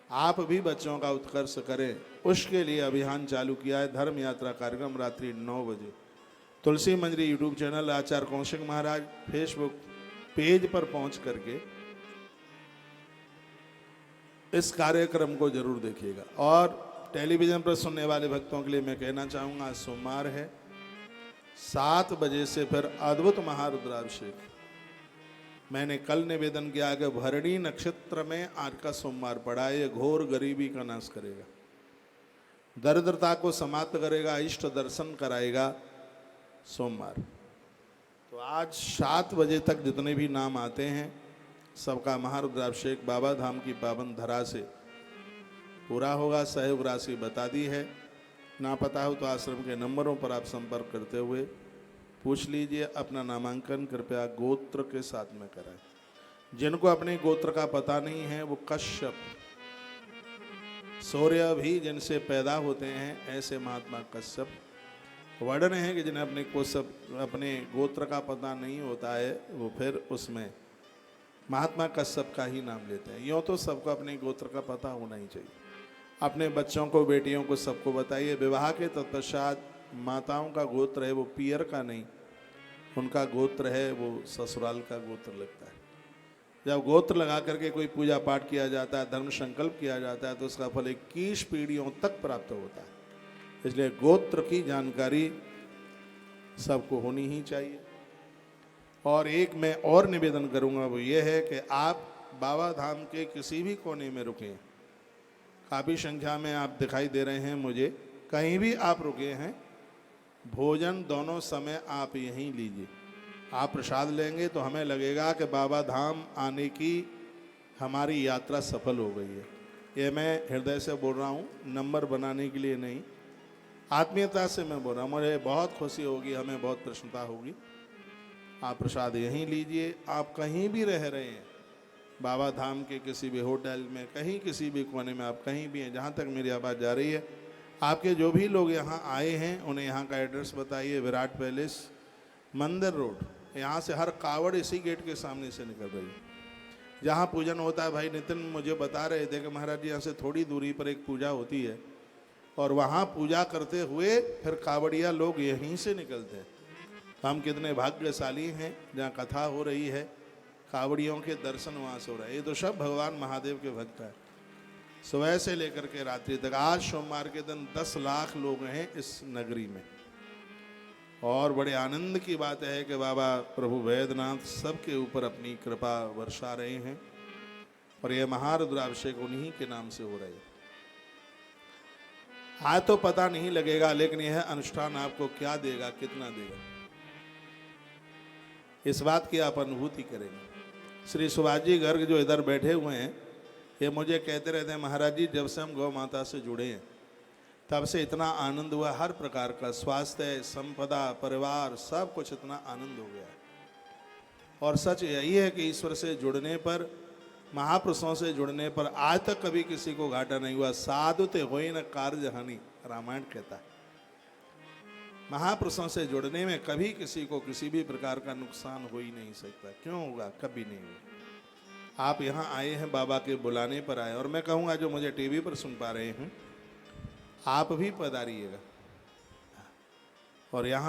आप भी बच्चों का उत्कर्ष करें, उसके लिए अभियान चालू किया है। धर्म यात्रा कार्यक्रम रात्रि 9 बजे तुलसी मंजरी यूट्यूब चैनल, आचार्य कौशिक महाराज फेसबुक पेज पर पहुंच करके इस कार्यक्रम को जरूर देखिएगा। और टेलीविजन पर सुनने वाले भक्तों के लिए मैं कहना चाहूँगा, आज सोमवार है, 7 बजे से फिर अद्भुत महारुद्राभिषेक। मैंने कल निवेदन किया कि भरणी नक्षत्र में आज का सोमवार पड़ा है, ये घोर गरीबी का नाश करेगा, दरिद्रता को समाप्त करेगा, इष्ट दर्शन कराएगा सोमवार। तो आज 7 बजे तक जितने भी नाम आते हैं सबका महारुद्राभिषेक बाबा धाम की पावन धरा से पूरा होगा। सहयोग राशि बता दी है, ना पता हो तो आश्रम के नंबरों पर आप संपर्क करते हुए पूछ लीजिए। अपना नामांकन कृपया गोत्र के साथ में कराएं। जिनको अपने गोत्र का पता नहीं है वो कश्यप, सूर्य भी जिनसे पैदा होते हैं ऐसे महात्मा कश्यप वर्णन है कि जिन्हें अपने गोत्र का पता नहीं होता है वो फिर उसमें महात्मा कश्यप का ही नाम लेते हैं। यूँ तो सबको अपने गोत्र का पता होना ही चाहिए। अपने बच्चों को, बेटियों को, सबको बताइए। विवाह के तत्पश्चात माताओं का गोत्र है वो पियर का नहीं, उनका गोत्र है वो ससुराल का गोत्र लगता है। जब गोत्र लगा करके कोई पूजा पाठ किया जाता है, धर्म संकल्प किया जाता है, तो उसका फल 21 पीढ़ियों तक प्राप्त होता है। इसलिए गोत्र की जानकारी सबको होनी ही चाहिए। और एक मैं और निवेदन करूंगा, वो ये है कि आप बाबा धाम के किसी भी कोने में रुकें, काफ़ी संख्या में आप दिखाई दे रहे हैं मुझे, कहीं भी आप रुके हैं, भोजन दोनों समय आप यहीं लीजिए। आप प्रसाद लेंगे तो हमें लगेगा कि बाबा धाम आने की हमारी यात्रा सफल हो गई है। ये मैं हृदय से बोल रहा हूँ, नंबर बनाने के लिए नहीं, आत्मीयता से मैं बोल रहा हूँ। मुझे बहुत खुशी होगी, हमें बहुत प्रसन्नता होगी। आप प्रसाद यहीं लीजिए। आप कहीं भी रह रहे हैं, बाबा धाम के किसी भी होटल में, कहीं किसी भी कोने में, आप कहीं भी हैं, जहाँ तक मेरी आवाज़ जा रही है, आपके जो भी लोग यहाँ आए हैं उन्हें यहाँ का एड्रेस बताइए। विराट पैलेस, मंदिर रोड, यहाँ से हर कावड़ इसी गेट के सामने से निकल रही है। जहाँ पूजन होता है, भाई नितिन मुझे बता रहे थे कि महाराज जी यहाँ से थोड़ी दूरी पर एक पूजा होती है और वहाँ पूजा करते हुए फिर कावड़िया लोग यहीं से निकलते हैं। तो हम कितने भाग्यशाली हैं जहाँ कथा हो रही है, कावड़ियों के दर्शन वहाँ से हो रहे हैं। ये तो सब भगवान महादेव के भक्त हैं। सुबह से लेकर के रात्रि तक, आज सोमवार के दिन 10 लाख लोग हैं इस नगरी में। और बड़े आनंद की बात है कि बाबा प्रभु वैद्यनाथ सबके ऊपर अपनी कृपा वर्षा रहे हैं और यह महारुद्राभिषेक उन्हीं के नाम से हो रहे हैं। आज तो पता नहीं लगेगा, लेकिन यह अनुष्ठान आपको क्या देगा, कितना देगा, इस बात की आप अनुभूति करेंगे। श्री सुभाष जी गर्ग जो इधर बैठे हुए हैं, ये मुझे कहते रहते हैं, महाराज जी जब से हम गौ माता से जुड़े हैं तब से इतना आनंद हुआ, हर प्रकार का स्वास्थ्य, संपदा, परिवार, सब कुछ इतना आनंद हो गया है। और सच यही है कि ईश्वर से जुड़ने पर, महापुरुषों से जुड़ने पर आज तक कभी किसी को घाटा नहीं हुआ। साधु ते होई न कार्य हानि, रामायण कहता है। महापुरुषों से जुड़ने में कभी किसी को किसी भी प्रकार का नुकसान हो ही नहीं सकता। क्यों होगा? कभी नहीं होगा। आप यहाँ आए हैं, बाबा के बुलाने पर आए, और मैं कहूँगा जो मुझे टीवी पर सुन पा रहे हैं, आप भी पधारिएगा। और यहाँ